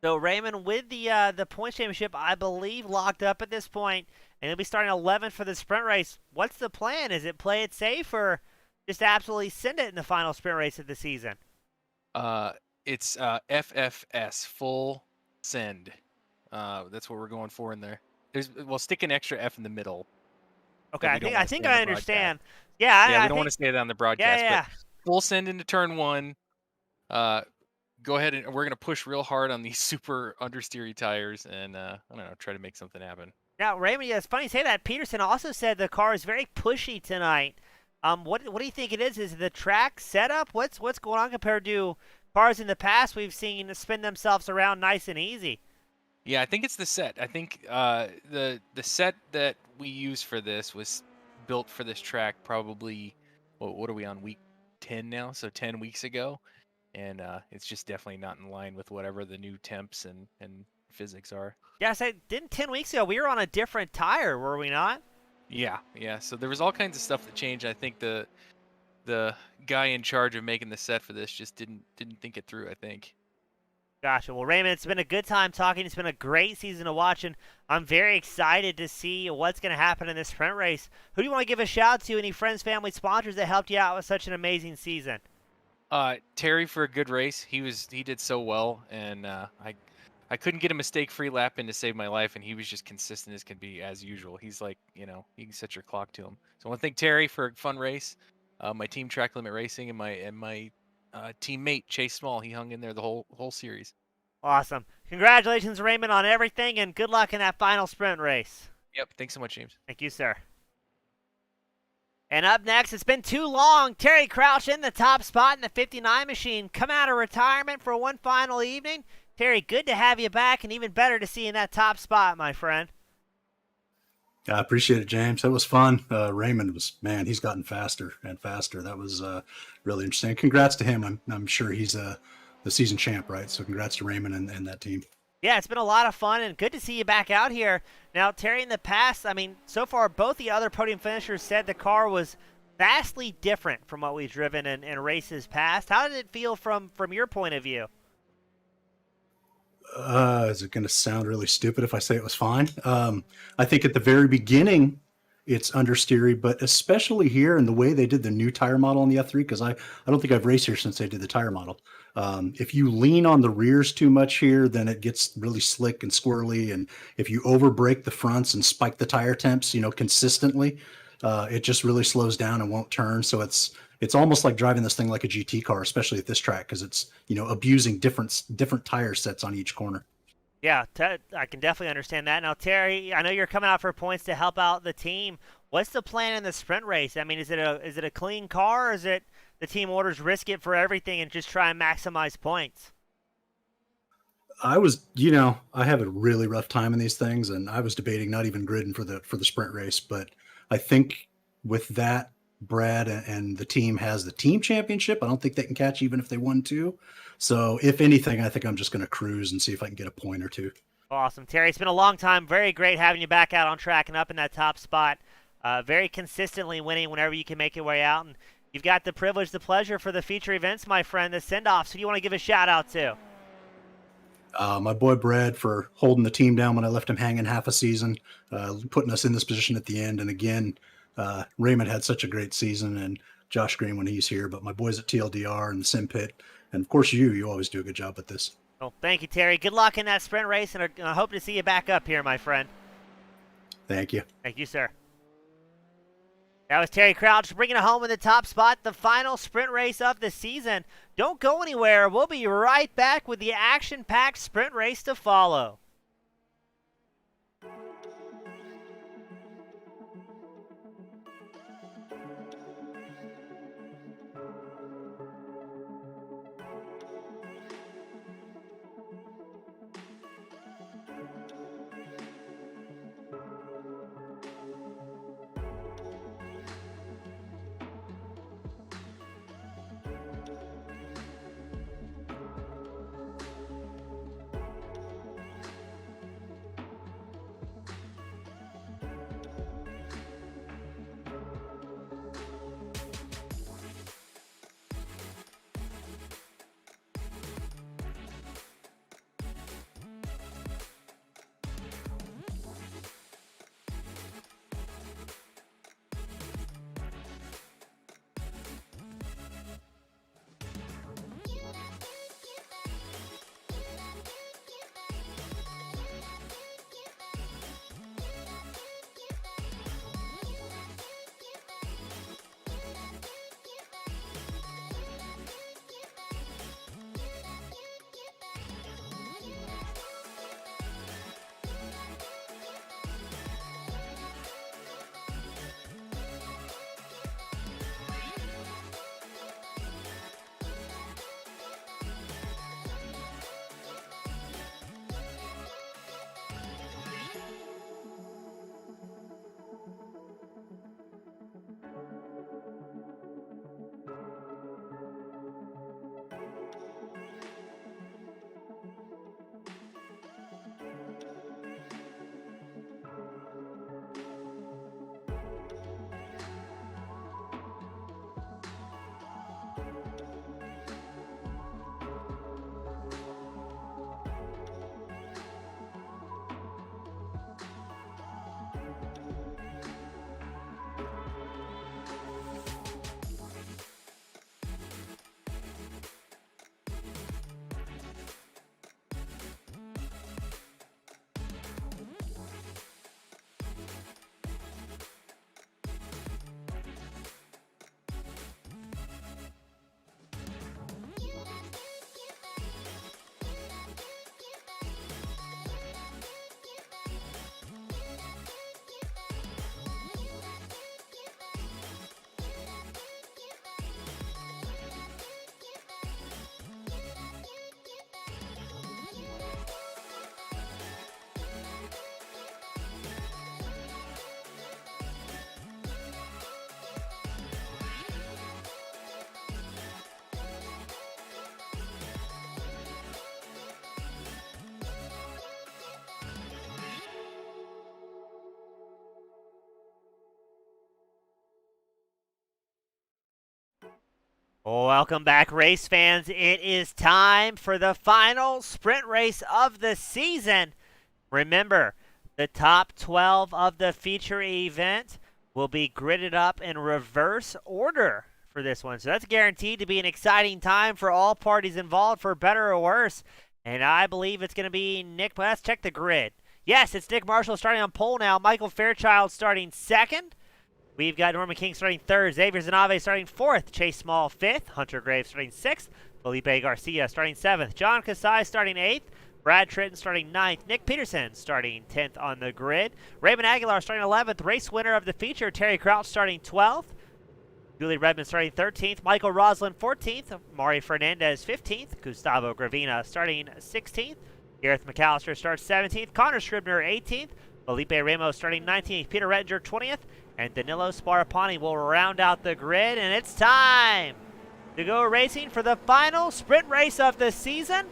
A: So Raymond, with the points championship, I believe locked up at this point, and he'll be starting 11th for the sprint race. What's the plan? Is it play it safe or just absolutely send it in the final sprint race of the season?
C: It's FFS, full send. That's what we're going for in there. We'll stick an extra F in the middle.
A: Okay, I think I understand. Yeah,
C: we don't want to say it on the broadcast.
A: Yeah.
C: But full send into turn 1. go ahead and we're gonna push real hard on these super understeery tires, and I don't know, try to make something happen.
A: Now, Raymond, yeah, it's funny you say that. Peterson also said the car is very pushy tonight. What do you think it is? Is it the track setup? What's going on compared to cars in the past we've seen spin themselves around nice and easy?
C: Yeah, I think it's the set. I think the set that we use for this was built for this track probably what are we on, week 10 now? So 10 weeks ago, and it's just definitely not in line with whatever the new temps and physics are.
A: Yeah, I said, didn't 10 weeks ago we were on a different tire, were we not?
C: Yeah, yeah. So there was all kinds of stuff that changed. I think the guy in charge of making the set for this just didn't think it through, I think.
A: Gotcha. Well, Raymond, it's been a good time talking. It's been a great season to watch, and I'm very excited to see what's going to happen in this sprint race. Who do you want to give a shout to? Any friends, family, sponsors that helped you out with such an amazing season?
C: Terry for a good race. He did so well, and I couldn't get a mistake-free lap in to save my life, and he was just consistent as can be as usual. He's like, you can set your clock to him. So I want to thank Terry for a fun race. My team, Track Limit Racing, and my teammate Chase Small. He hung in there the whole series.
A: Awesome. Congratulations, Raymond, on everything, and good luck in that final sprint race.
C: Yep. Thanks so much, James.
A: Thank you, sir. And up next, it's been too long. Terry Crouch in the top spot in the 59 machine. Come out of retirement for one final evening. Terry, good to have you back, and even better to see you in that top spot, my friend.
D: I appreciate it, James. That was fun. Raymond he's gotten faster and faster. That was really interesting. Congrats to him. I'm sure he's the season champ, right? So congrats to Raymond and that team.
A: Yeah, it's been a lot of fun, and good to see you back out here. Now, Terry, in the past, so far, both the other podium finishers said the car was vastly different from what we've driven in races past. How did it feel from your point of view?
D: Is it going to sound really stupid if I say it was fine? I think at the very beginning, it's understeery, but especially here in the way they did the new tire model on the F3, because I don't think I've raced here since they did the tire model. If you lean on the rears too much here, then it gets really slick and squirrely. And if you over brake the fronts and spike the tire temps, consistently, it just really slows down and won't turn. So it's almost like driving this thing like a GT car, especially at this track, because it's, abusing different tire sets on each corner.
A: Yeah, I can definitely understand that. Now, Terry, I know you're coming out for points to help out the team. What's the plan in the sprint race? Is it a clean car, or is it the team orders risk it for everything and just try and maximize points?
D: I have a really rough time in these things, and I was debating not even gridding for the sprint race. But I think with that, Brad and the team has the team championship. I don't think they can catch even if they won two. So if anything, I think I'm just going to cruise and see if I can get a point or two.
A: Awesome. Terry, it's been a long time. Very great having you back out on track and up in that top spot. Very consistently winning whenever you can make your way out. And you've got the privilege, the pleasure for the feature events, my friend, the send-offs. Who do you want to give a shout-out to?
D: My boy Brad for holding the team down when I left him hanging half a season, putting us in this position at the end. And again, Raymond had such a great season, and Josh Green when he's here. But my boys at TLDR and the Sim Pit, and of course you always do a good job with this.
A: Well, thank you, Terry. Good luck in that sprint race, and I hope to see you back up here, my friend.
D: Thank you.
A: Thank you, sir. That was Terry Crouch bringing it home in the top spot, the final sprint race of the season. Don't go anywhere. We'll be right back with the action-packed sprint race to follow. Welcome back, race fans. It is time for the final sprint race of the season. Remember, the top 12 of the feature event will be gridded up in reverse order for this one. So that's guaranteed to be an exciting time for all parties involved, for better or worse. And I believe it's going to be Nick. Let's check the grid. Yes, it's Nick Marshall starting on pole now. Michael Fairchild starting second. We've got Norman King starting third, Xavier Zanave starting fourth, Chase Small fifth, Hunter Graves starting sixth, Felipe Garcia starting seventh, John Kasai starting eighth, Brad Tritton starting ninth, Nick Peterson starting 10th on the grid, Raymond Aguilar starting 11th, race winner of the feature, Terry Crouch starting 12th, Julie Redmond starting 13th, Michael Roslin 14th, Mari Fernandez 15th, Gustavo Gravina starting 16th, Gareth McAllister starts 17th, Connor Scribner 18th, Felipe Ramos starting 19th, Peter Rettinger 20th, and Danilo Sparapani will round out the grid, and it's time to go racing for the final sprint race of the season.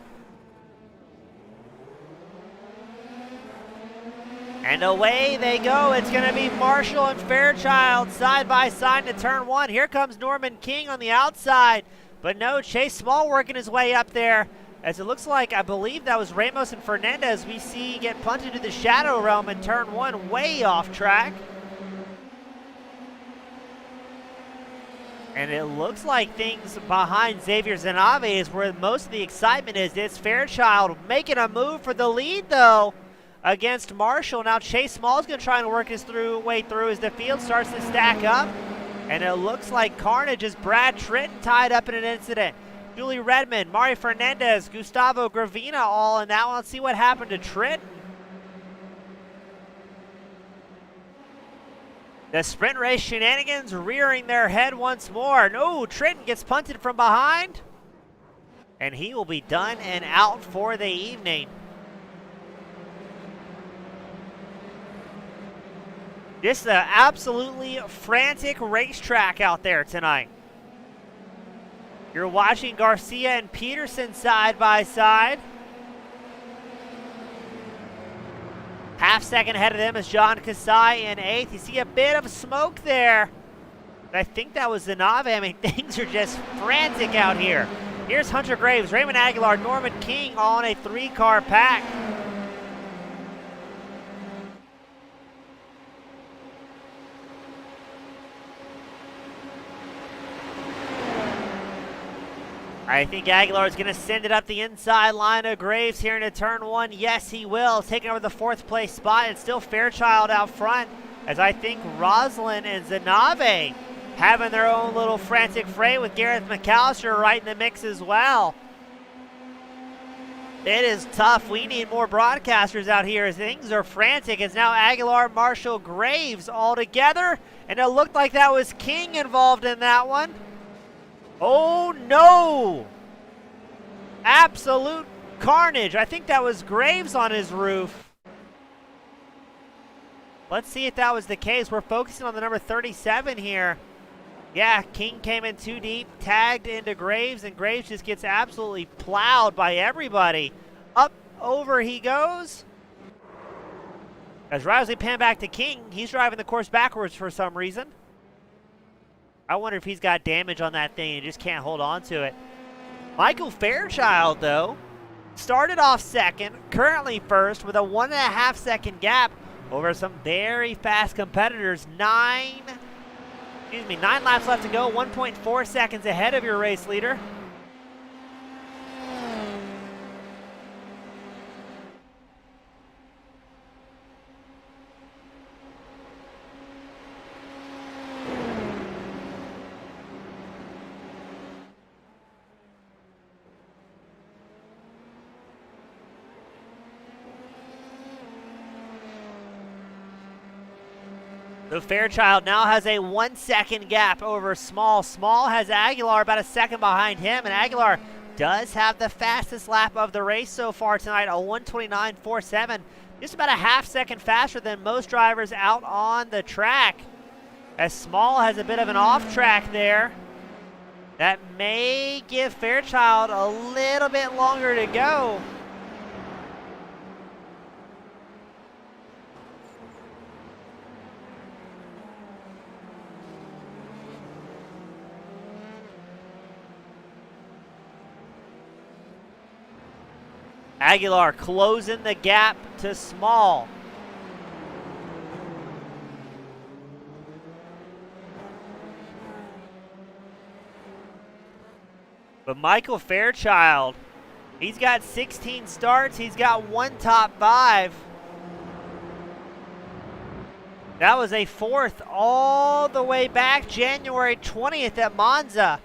A: And away they go. It's going to be Marshall and Fairchild side by side to turn one. Here comes Norman King on the outside, but no, Chase Small working his way up there. As it looks like, I believe that was Ramos and Fernandez we see get punted to the shadow realm in turn one, way off track. And it looks like things behind Xavier Zanave is where most of the excitement is. It's Fairchild making a move for the lead, though, against Marshall. Now Chase Small's going to try and work his way through as the field starts to stack up. And it looks like carnage as Brad Tritton tied up in an incident. Julie Redmond, Mari Fernandez, Gustavo Gravina all in that one. Let's see what happened to Tritton. The sprint race shenanigans rearing their head once more. No, Tritton gets punted from behind. And he will be done and out for the evening. Just an absolutely frantic racetrack out there tonight. You're watching Garcia and Peterson side by side. Half second ahead of them is John Kasai in eighth. You see a bit of smoke there. But I think that was Zanave. I mean, things are just frantic out here. Here's Hunter Graves, Raymond Aguilar, Norman King all in a three-car pack. I think Aguilar is going to send it up the inside line of Graves here into turn one. Yes, he will. Taking over the fourth place spot. It's still Fairchild out front, as I think Roslin and Zanave having their own little frantic fray with Gareth McAllister right in the mix as well. It is tough. We need more broadcasters out here as things are frantic. It's now Aguilar, Marshall, Graves all together, and it looked like that was King involved in that one. Oh no! Absolute carnage. I think that was Graves on his roof. Let's see if that was the case. We're focusing on the number 37 here. Yeah, King came in too deep, tagged into Graves, and Graves just gets absolutely plowed by everybody. Up, over he goes. As Risley pan back to King, he's driving the course backwards for some reason. I wonder if he's got damage on that thing and just can't hold on to it. Michael Fairchild, though, started off second, currently first with a 1.5 second gap over some very fast competitors. 9 laps left to go, 1.4 seconds ahead of your race leader. So Fairchild now has a 1 second gap over Small. Small has Aguilar about a second behind him, and Aguilar does have the fastest lap of the race so far tonight, a 1:29.47. Just about a half second faster than most drivers out on the track. As Small has a bit of an off track there. That may give Fairchild a little bit longer to go. Aguilar closing the gap to Small. But Michael Fairchild, he's got 16 starts. He's got 1 top 5. That was a 4th all the way back January 20th at Monza.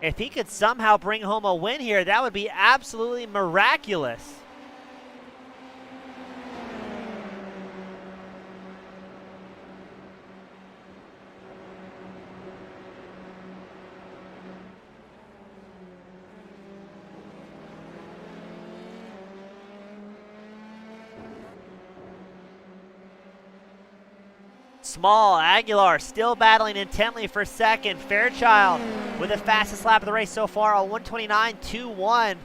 A: If he could somehow bring home a win here, that would be absolutely miraculous. Small, Aguilar still battling intently for second. Fairchild with the fastest lap of the race so far on 129.21.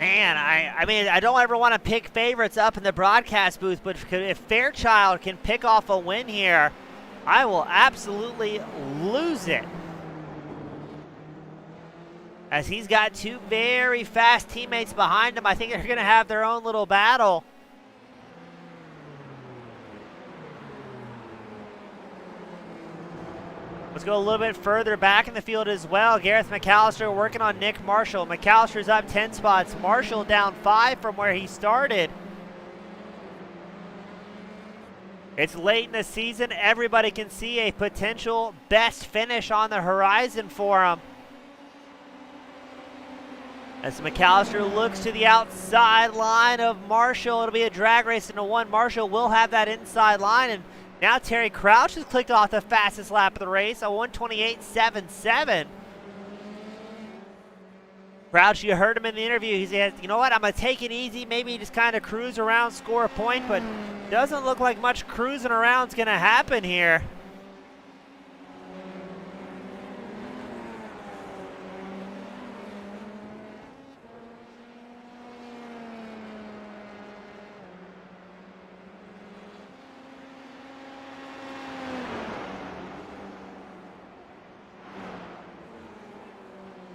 A: Man, I mean, I don't ever want to pick favorites up in the broadcast booth, but if Fairchild can pick off a win here, I will absolutely lose it. As he's got 2 very fast teammates behind him. I think they're going to have their own little battle. Let's go a little bit further back in the field as well. Gareth McAllister working on Nick Marshall. McAllister's up 10 spots. Marshall down 5 from where he started. It's late in the season. Everybody can see a potential best finish on the horizon for him. As McAllister looks to the outside line of Marshall, it'll be a drag race into 1. Marshall will have that inside line, and now Terry Crouch has clicked off the fastest lap of the race, a 128.77. Crouch, you heard him in the interview. He said, you know what, I'm going to take it easy, maybe just kind of cruise around, score a point, but doesn't look like much cruising around is going to happen here.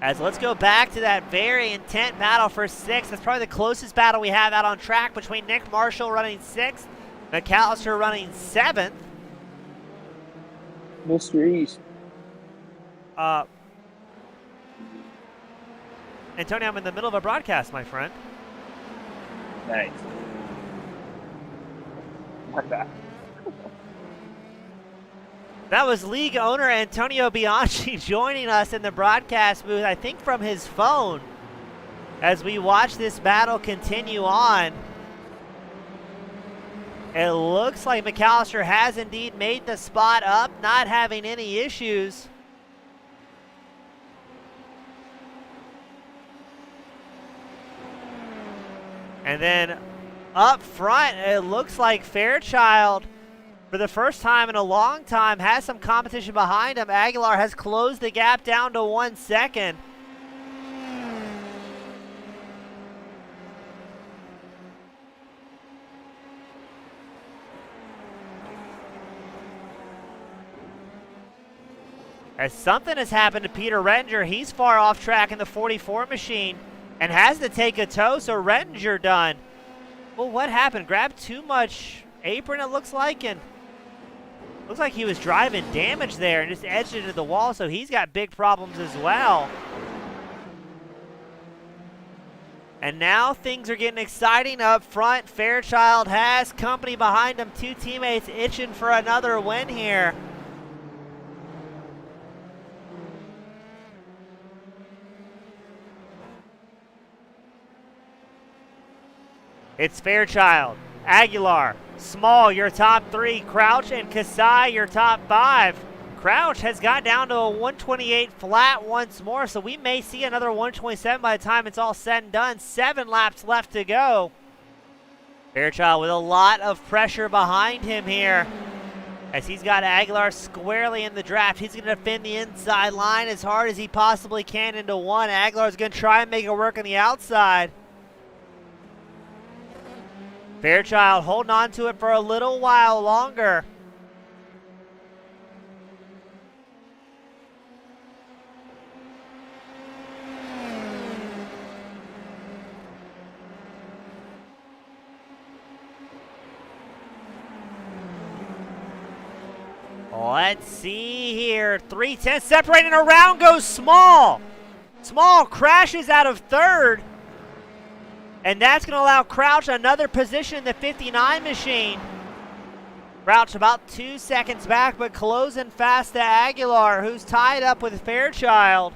A: As let's go back to that very intense battle for 6th. That's probably the closest battle we have out on track between Nick Marshall running 6th, McAllister running 7th.
E: Mysteries.
A: Antonio, I'm in the middle of a broadcast, my friend.
E: Nice. My bad.
A: That was league owner Antonio Bianchi joining us in the broadcast booth, I think from his phone, as we watch this battle continue on. It looks like McAllister has indeed made the spot up, not having any issues. And then up front, it looks like Fairchild, for the first time in a long time, has some competition behind him. Aguilar has closed the gap down to 1 second. As something has happened to Peter Rettinger, he's far off track in the 44 machine and has to take a tow, so Rettinger done. Well, what happened? Grabbed too much apron, it looks like, and looks like he was driving damage there and just edged it into the wall, so he's got big problems as well. And now things are getting exciting up front. Fairchild has company behind him, 2 teammates itching for another win here. It's Fairchild, Aguilar, Small, your top 3, Crouch and Kasai, your top 5. Crouch has got down to a 128 flat once more, so we may see another 127 by the time it's all said and done. 7 laps left to go. Fairchild with a lot of pressure behind him here. as he's got Aguilar squarely in the draft. He's going to defend the inside line as hard as he possibly can into one. Aguilar's going to try and make it work on the outside. Fairchild holding on to it for a little while longer. Let's see here. 3:10 separating, around goes Small. Small crashes out of third. And that's going to allow Crouch another position in the 59 machine. Crouch about 2 seconds back, but closing fast to Aguilar, who's tied up with Fairchild.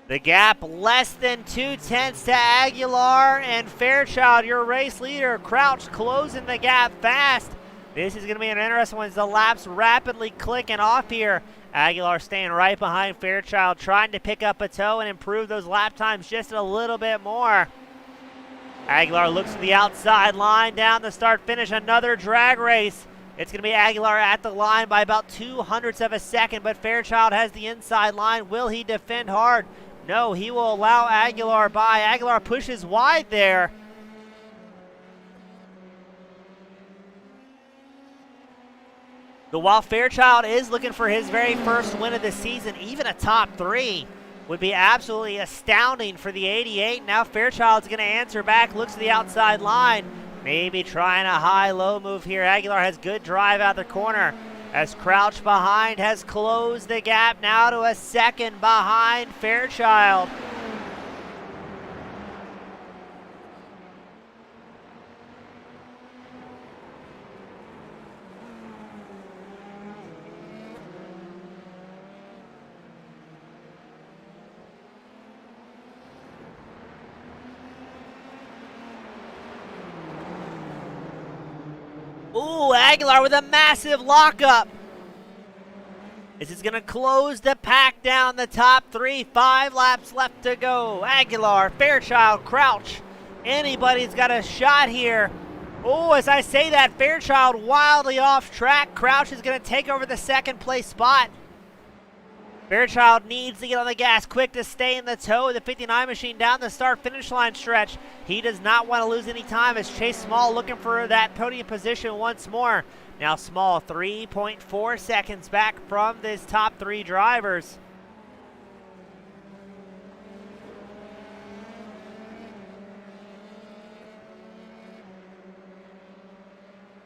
A: The gap less than 2/10 to Aguilar and Fairchild, your race leader. Crouch closing the gap fast. This is going to be an interesting one as the laps rapidly clicking off here. Aguilar staying right behind Fairchild, trying to pick up a toe and improve those lap times just a little bit more. Aguilar looks to the outside line, down the start-finish, another drag race. It's going to be Aguilar at the line by about 0.02 of a second, but Fairchild has the inside line. Will he defend hard? No, he will allow Aguilar by. Aguilar pushes wide there. But while Fairchild is looking for his very first win of the season, even a top 3 would be absolutely astounding for the 88. Now Fairchild's going to answer back, looks to the outside line. Maybe trying a high-low move here. Aguilar has good drive out the corner, as Crouch behind has closed the gap now to a second behind Fairchild. Ooh, Aguilar with a massive lockup. This is going to close the pack down the top 3. 5 laps left to go. Aguilar, Fairchild, Crouch. Anybody's got a shot here. Oh, as I say that, Fairchild wildly off track. Crouch is going to take over the second place spot. Fairchild needs to get on the gas quick to stay in the tow of the 59 machine down the start-finish line stretch. He does not want to lose any time as Chase Small looking for that podium position once more. Now Small 3.4 seconds back from this top 3 drivers.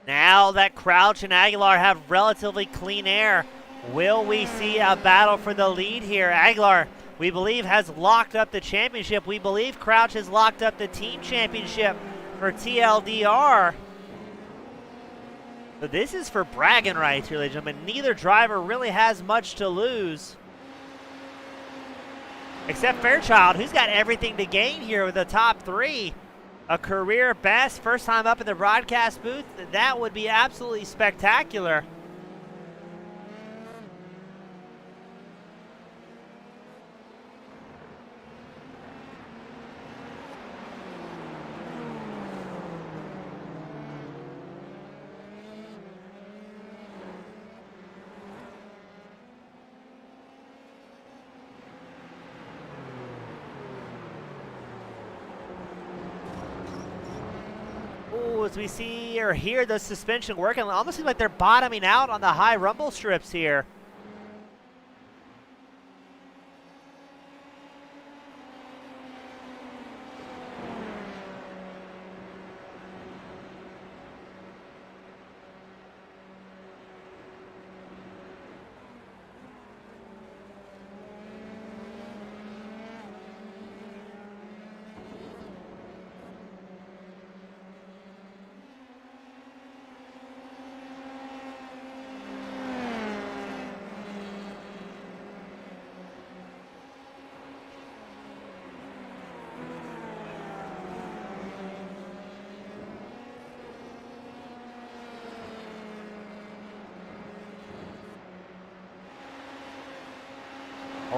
A: Now that Crouch and Aguilar have relatively clean air, will we see a battle for the lead here? Aguilar, we believe, has locked up the championship. We believe Crouch has locked up the team championship for TLDR. So this is for bragging rights, really, gentlemen. Neither driver really has much to lose, except Fairchild, who's got everything to gain here with the top 3. A career best, first time up in the broadcast booth. That would be absolutely spectacular. As we see or hear the suspension working, it almost seems like they're bottoming out on the high rumble strips here.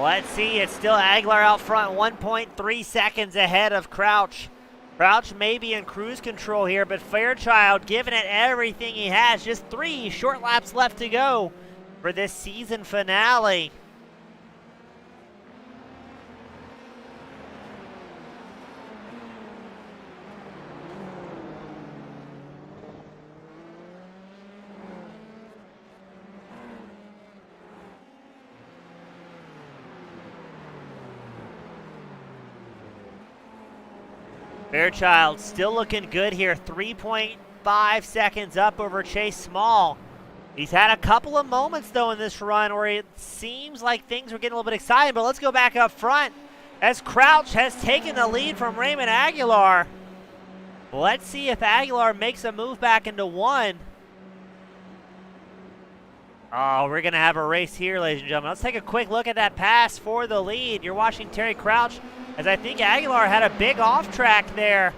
A: Let's see, it's still Aguilar out front, 1.3 seconds ahead of Crouch. Crouch may be in cruise control here, but Fairchild giving it everything he has. Just 3 short laps left to go for this season finale. Fairchild still looking good here, 3.5 seconds up over Chase Small. He's had a couple of moments, though, in this run where it seems like things were getting a little bit exciting, but let's go back up front as Crouch has taken the lead from Raymond Aguilar. Let's see if Aguilar makes a move back into 1. Oh, we're going to have a race here, ladies and gentlemen. Let's take a quick look at that pass for the lead. You're watching Terry Crouch, as I think Aguilar had a big off track there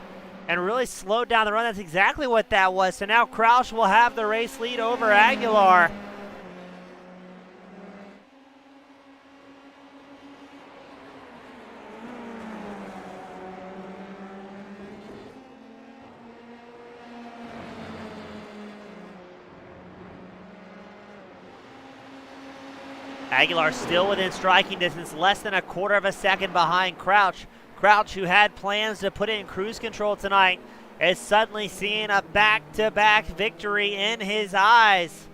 A: and really slowed down the run. That's exactly what that was. So now Crouch will have the race lead over Aguilar. Aguilar still within striking distance, less than a quarter of a second behind Crouch. Crouch, who had plans to put it in cruise control tonight, is suddenly seeing a back-to-back victory in his eyes.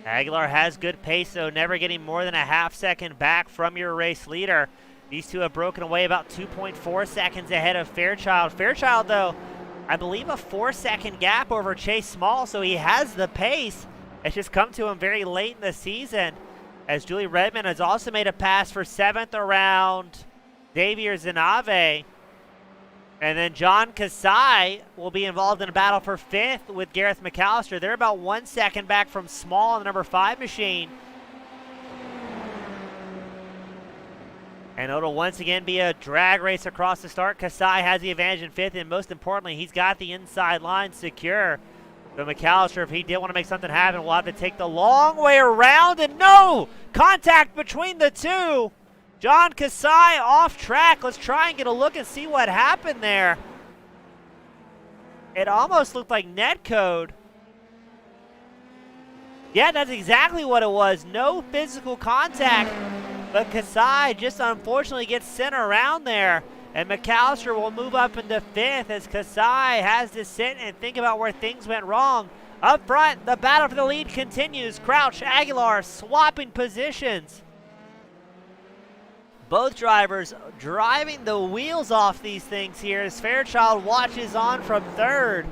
A: Aguilar has good pace, though, never getting more than a half second back from your race leader. These two have broken away about 2.4 seconds ahead of Fairchild. Fairchild, though, I believe a 4-second gap over Chase Small, so he has the pace. It's just come to him very late in the season, as Julie Redmond has also made a pass for 7th around Xavier Zinave. And then John Kasai will be involved in a battle for 5th with Gareth McAllister. They're about 1 second back from Small in the number 5 machine. And it'll once again be a drag race across the start. Kasai has the advantage in 5th, and most importantly, he's got the inside line secure. But McAllister, if he did want to make something happen, will have to take the long way around, and no! Contact between the two! John Kasai off track. Let's try and get a look and see what happened there. It almost looked like netcode. Yeah, that's exactly what it was. No physical contact. But Kasai just unfortunately gets sent around there. And McAllister will move up into 5th as Kasai has to sit and think about where things went wrong. Up front, the battle for the lead continues. Crouch, Aguilar swapping positions. Both drivers driving the wheels off these things here as Fairchild watches on from 3rd.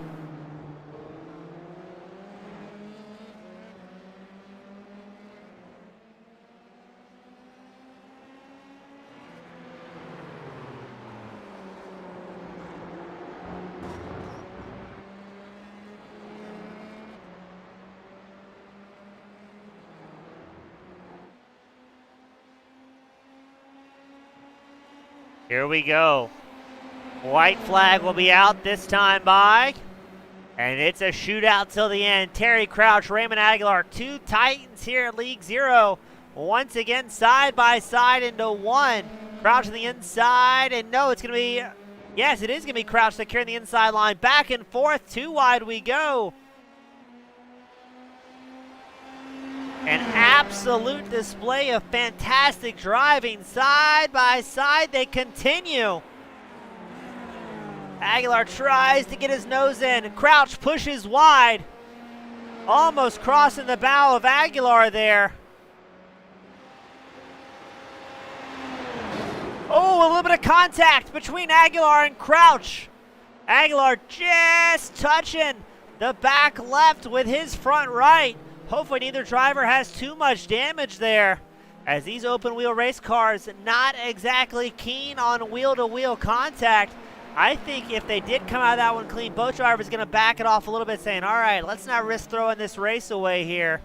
A: Here we go. White flag will be out this time by. And it's a shootout till the end. Terry Crouch, Raymond Aguilar, 2 Titans here at League 0. Once again, side by side into 1. Crouch on the inside, and no, it's going to be, yes, it is going to be Crouch securing the inside line. Back and forth, 2 wide we go. An absolute display of fantastic driving. Side by side, they continue. Aguilar tries to get his nose in. Crouch pushes wide. Almost crossing the bow of Aguilar there. Oh, a little bit of contact between Aguilar and Crouch. Aguilar just touching the back left with his front right. Hopefully neither driver has too much damage there, as these open wheel race cars not exactly keen on wheel-to-wheel contact. I think if they did come out of that one clean, both drivers are going to back it off a little bit, saying, all right, let's not risk throwing this race away here.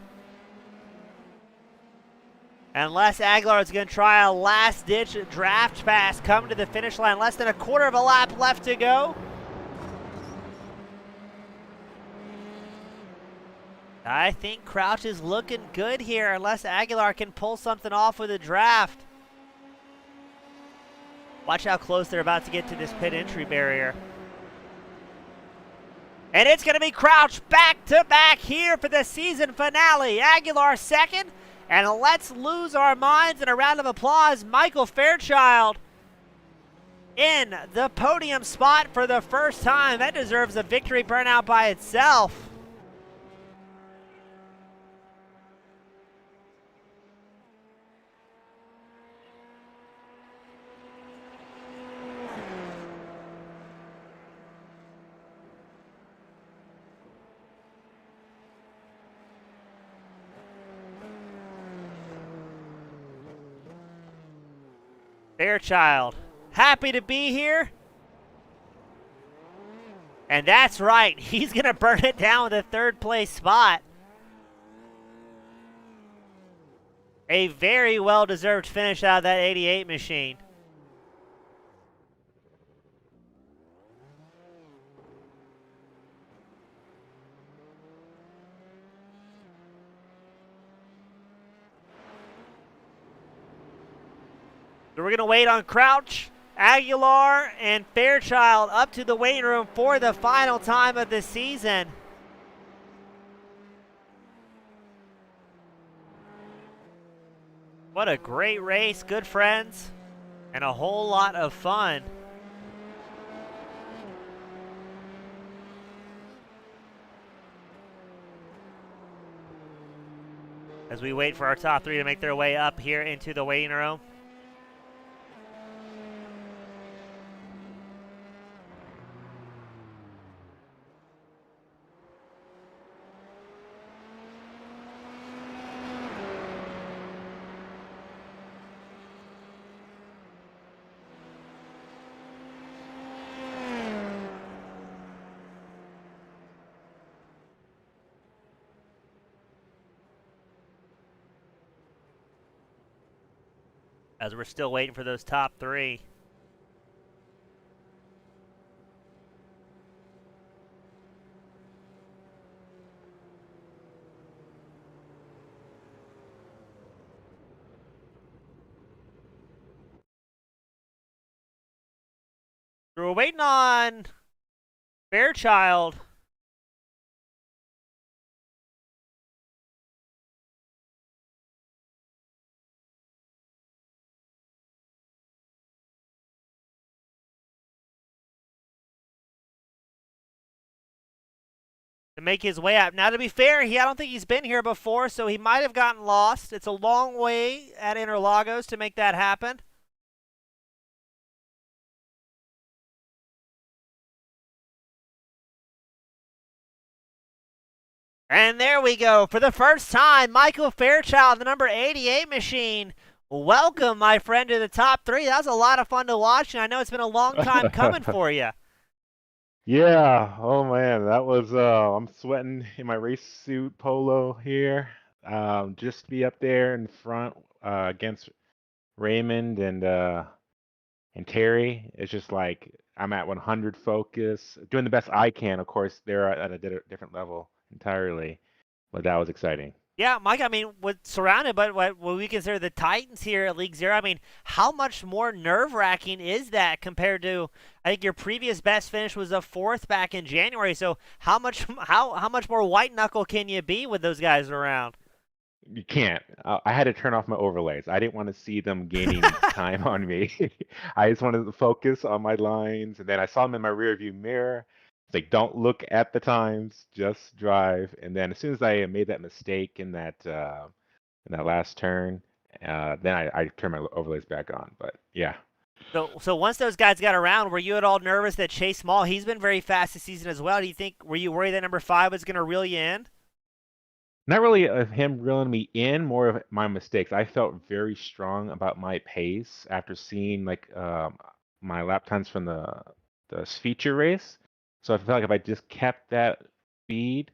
A: And Les Aguilar is going to try a last-ditch draft pass, come to the finish line. Less than a quarter of a lap left to go. I think Crouch is looking good here unless Aguilar can pull something off with a draft. Watch how close they're about to get to this pit entry barrier. And it's going to be Crouch back-to-back here for the season finale. Aguilar second. And let's lose our minds in a round of applause. Michael Fairchild in the podium spot for the first time. That deserves a victory burnout by itself. Fairchild, happy to be here. And that's right, he's going to burn it down with a third place spot. A very well-deserved finish out of that 88 machine. So we're going to wait on Crouch, Aguilar, and Fairchild up to the waiting room for the final time of the season. What a great race, good friends, and a whole lot of fun. As we wait for our top three to make their way up here into the waiting room. As we're still waiting for those top three. We're waiting on Fairchild. To make his way up. Now, to be fair, I don't think he's been here before, so he might have gotten lost. It's a long way at Interlagos to make that happen. And there we go. For the first time, Michael Fairchild, the number 88 machine. Welcome, my friend, to the top three. That was a lot of fun to watch, and I know it's been a long time coming for you.
F: Yeah, oh man, that was I'm sweating in my race suit polo here. Just to be up there in front against Raymond and Terry. It's just like I'm at 100 focus, doing the best I can. Of course, they're at a different level entirely, but that was exciting.
A: Yeah, Mike, I mean, with surrounded by what we consider the Titans here at League Zero, I mean, how much more nerve-wracking is that compared to, I think your previous best finish was a fourth back in January, so how much more white-knuckle can you be with those guys around?
F: You can't. I had to turn off my overlays. I didn't want to see them gaining time on me. I just wanted to focus on my lines, and then I saw them in my rearview mirror. It's like, don't look at the times, just drive. And then as soon as I made that mistake in that last turn, then I turned my overlays back on. But yeah.
A: So once those guys got around, were you at all nervous that Chase Small, he's been very fast this season as well. Were you worried that number 5 was going to reel you in?
F: Not really of him reeling me in, more of my mistakes. I felt very strong about my pace after seeing like my lap times from the feature race. So I felt like if I just kept that speed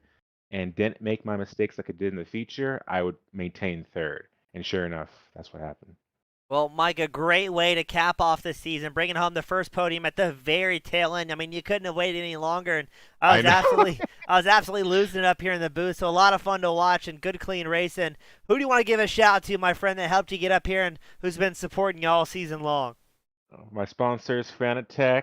F: and didn't make my mistakes like I did in the feature, I would maintain third. And sure enough, that's what happened.
A: Well, Mike, a great way to cap off the season, bringing home the first podium at the very tail end. I mean, you couldn't have waited any longer, and I
F: I
A: was
F: know.
A: absolutely losing it up here in the booth. So a lot of fun to watch and good, clean racing. Who do you want to give a shout out to, my friend, that helped you get up here and who's been supporting you all season long?
F: My sponsors, Fanatec,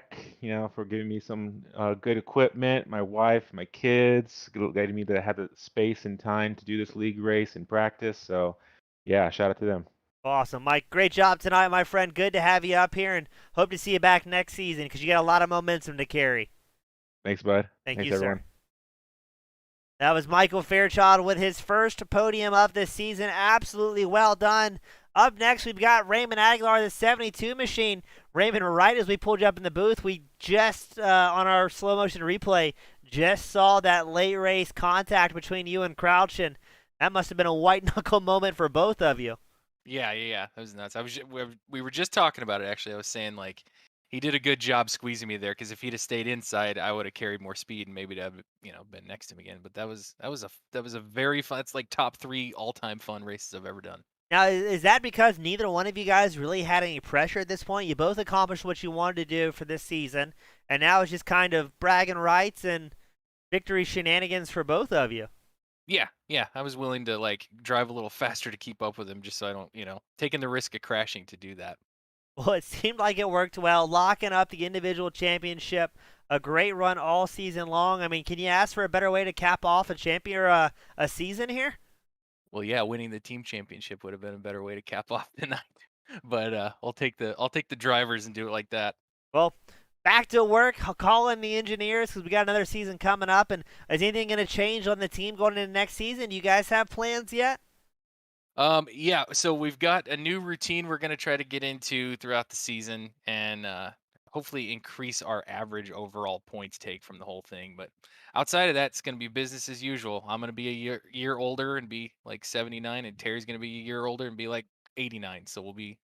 F: for giving me some good equipment. My wife, my kids, letting me to have the space and time to do this league race and practice. So, yeah, shout out to them.
A: Awesome, Mike. Great job tonight, my friend. Good to have you up here, and hope to see you back next season because you got a lot of momentum to carry.
F: Thanks, bud.
A: Thanks,
F: Thanks,
A: you,
F: everyone.
A: sir. That was Michael Fairchild with his first podium of the season. Absolutely well done. Up next, we've got Raymond Aguilar, the 72 machine. Raymond, right as we pulled you up in the booth, we just, on our slow motion replay, just saw that late race contact between you and Crouch, and that must have been a white knuckle moment for both of you.
C: Yeah. That was nuts. We were just talking about it, actually. I was saying, like, he did a good job squeezing me there, because if he'd have stayed inside, I would have carried more speed and maybe have, been next to him again. But that was a very fun. It's like top 3 all-time fun races I've ever done.
A: Now, is that because neither one of you guys really had any pressure at this point? You both accomplished what you wanted to do for this season, and now it's just kind of bragging rights and victory shenanigans for both of you.
C: Yeah. I was willing to, like, drive a little faster to keep up with him, just so I don't, taking the risk of crashing to do that.
A: Well, it seemed like it worked well, locking up the individual championship. A great run all season long. I mean, can you ask for a better way to cap off a champion or a season here?
C: Well, yeah, winning the team championship would have been a better way to cap off the night. But I'll take the drivers and do it like that.
A: Well, back to work. I'll call in the engineers because we got another season coming up. And is anything going to change on the team going into next season? Do you guys have plans yet?
C: Yeah, so we've got a new routine we're going to try to get into throughout the season, and hopefully increase our average overall points take from the whole thing. But outside of that, it's going to be business as usual. I'm going to be a year older and be like 79, and Terry's going to be a year older and be like 89. So we'll be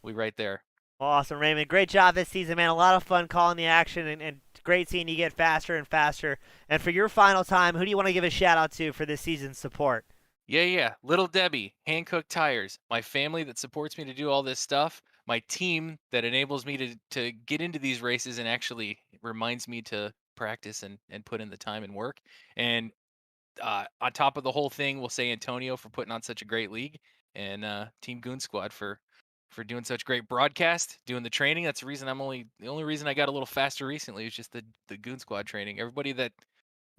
C: right there.
A: Awesome, Raymond. Great job this season, man. A lot of fun calling the action, and great seeing you get faster and faster. And for your final time, who do you want to give a shout out to for this season's support?
C: Yeah. Little Debbie, Hankook Tires, my family that supports me to do all this stuff, my team that enables me to get into these races and actually reminds me to practice and put in the time and work. And on top of the whole thing, we'll say Antonio for putting on such a great league, and Team Goon Squad for doing such great broadcast, doing the training. That's the only reason I got a little faster recently is just the Goon Squad training. Everybody that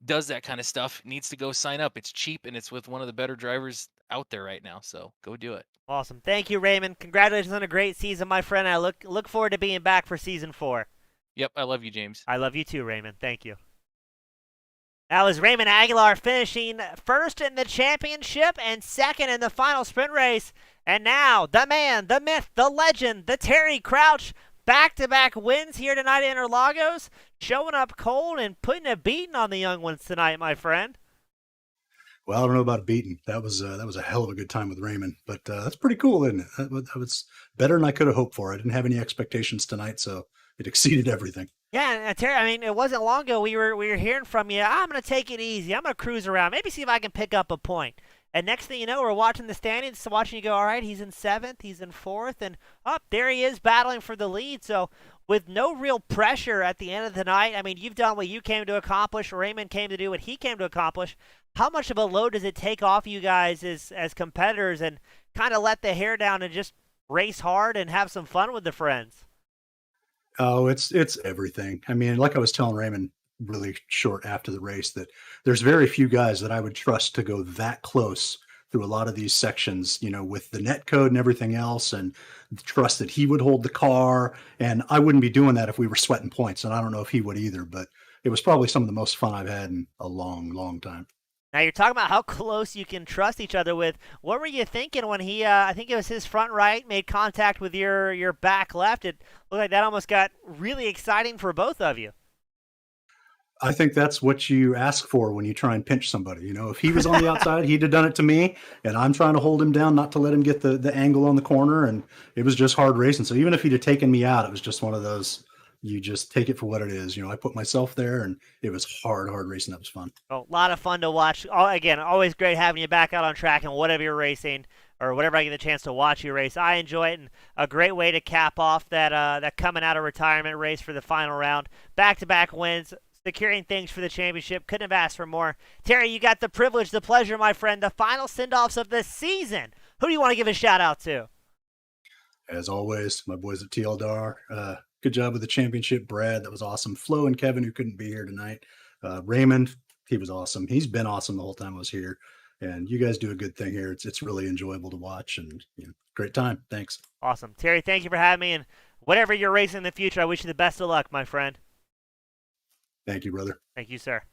C: does that kind of stuff needs to go sign up. It's cheap, and it's with one of the better drivers out there right now. So go do it.
A: Awesome. Thank you, Raymond. Congratulations on a great season, my friend. I look forward to being back for season 4.
C: Yep, I love you, James.
A: I love you too, Raymond. Thank you. That was Raymond Aguilar finishing first in the championship and second in the final sprint race. And now, the man, the myth, the legend, the Terry Crouch, back-to-back wins here tonight at Interlagos, showing up cold and putting a beating on the young ones tonight, my friend.
D: Well, I don't know about beating. That was a hell of a good time with Raymond, but that's pretty cool, isn't it? That was better than I could have hoped for. I didn't have any expectations tonight, so it exceeded everything.
A: Yeah, and Terry, I mean, it wasn't long ago we were hearing from you. I'm going to take it easy. I'm going to cruise around, maybe see if I can pick up a point. And next thing you know, we're watching the standings, watching you go, all right, he's in 7th, he's in 4th, and up there he is battling for the lead. So with no real pressure at the end of the night, I mean, you've done what you came to accomplish. Raymond came to do what he came to accomplish. How much of a load does it take off you guys as competitors and kind of let the hair down and just race hard and have some fun with the friends?
D: Oh, it's everything. I mean, like I was telling Raymond really short after the race, that there's very few guys that I would trust to go that close through a lot of these sections, with the net code and everything else, and trust that he would hold the car. And I wouldn't be doing that if we were sweating points. And I don't know if he would either, but it was probably some of the most fun I've had in a long, long time.
A: Now, you're talking about how close you can trust each other with. What were you thinking when he, I think it was his front right, made contact with your back left? It looked like that almost got really exciting for both of you.
D: I think that's what you ask for when you try and pinch somebody. If he was on the outside, he'd have done it to me, and I'm trying to hold him down, not to let him get the angle on the corner. And it was just hard racing. So even if he'd have taken me out, it was just one of those, you just take it for what it is. I put myself there, and it was hard racing. That was fun.
A: Well, a lot of fun to watch. Again, always great having you back out on track and whatever you're racing. or whatever I get the chance to watch you race. I enjoy it, and a great way to cap off that coming out of retirement race for the final round. Back-to-back wins, securing things for the championship. Couldn't have asked for more. Terry, you got the privilege, the pleasure, my friend, the final send-offs of the season. Who do you want to give a shout-out to?
D: As always, my boys at TLDR. Good job with the championship. Brad, that was awesome. Flo and Kevin, who couldn't be here tonight. Raymond, he was awesome. He's been awesome the whole time I was here. And you guys do a good thing here. It's really enjoyable to watch, and great time. Thanks.
A: Awesome. Terry, thank you for having me, and whatever you're racing in the future, I wish you the best of luck, my friend.
D: Thank you, brother.
A: Thank you, sir.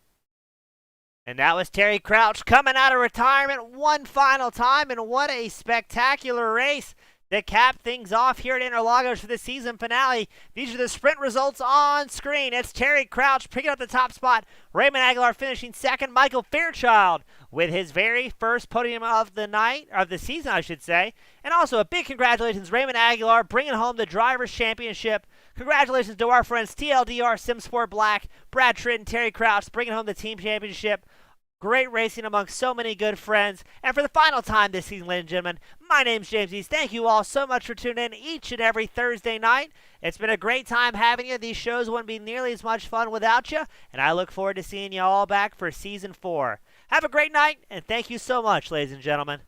A: And that was Terry Crouch coming out of retirement one final time, and what a spectacular race to cap things off here at Interlagos for the season finale. These are the sprint results on screen. It's Terry Crouch picking up the top spot. Raymond Aguilar finishing second. Michael Fairchild with his very first podium of the night, of the season, I should say. And also a big congratulations, Raymond Aguilar bringing home the Drivers' Championship. Congratulations to our friends TLDR, SimSport Black, Brad Tritt, and Terry Crouch bringing home the team championship. Great racing among so many good friends. And for the final time this season, ladies and gentlemen, my name's James East. Thank you all so much for tuning in each and every Thursday night. It's been a great time having you. These shows wouldn't be nearly as much fun without you. And I look forward to seeing you all back for Season 4. Have a great night, and thank you so much, ladies and gentlemen.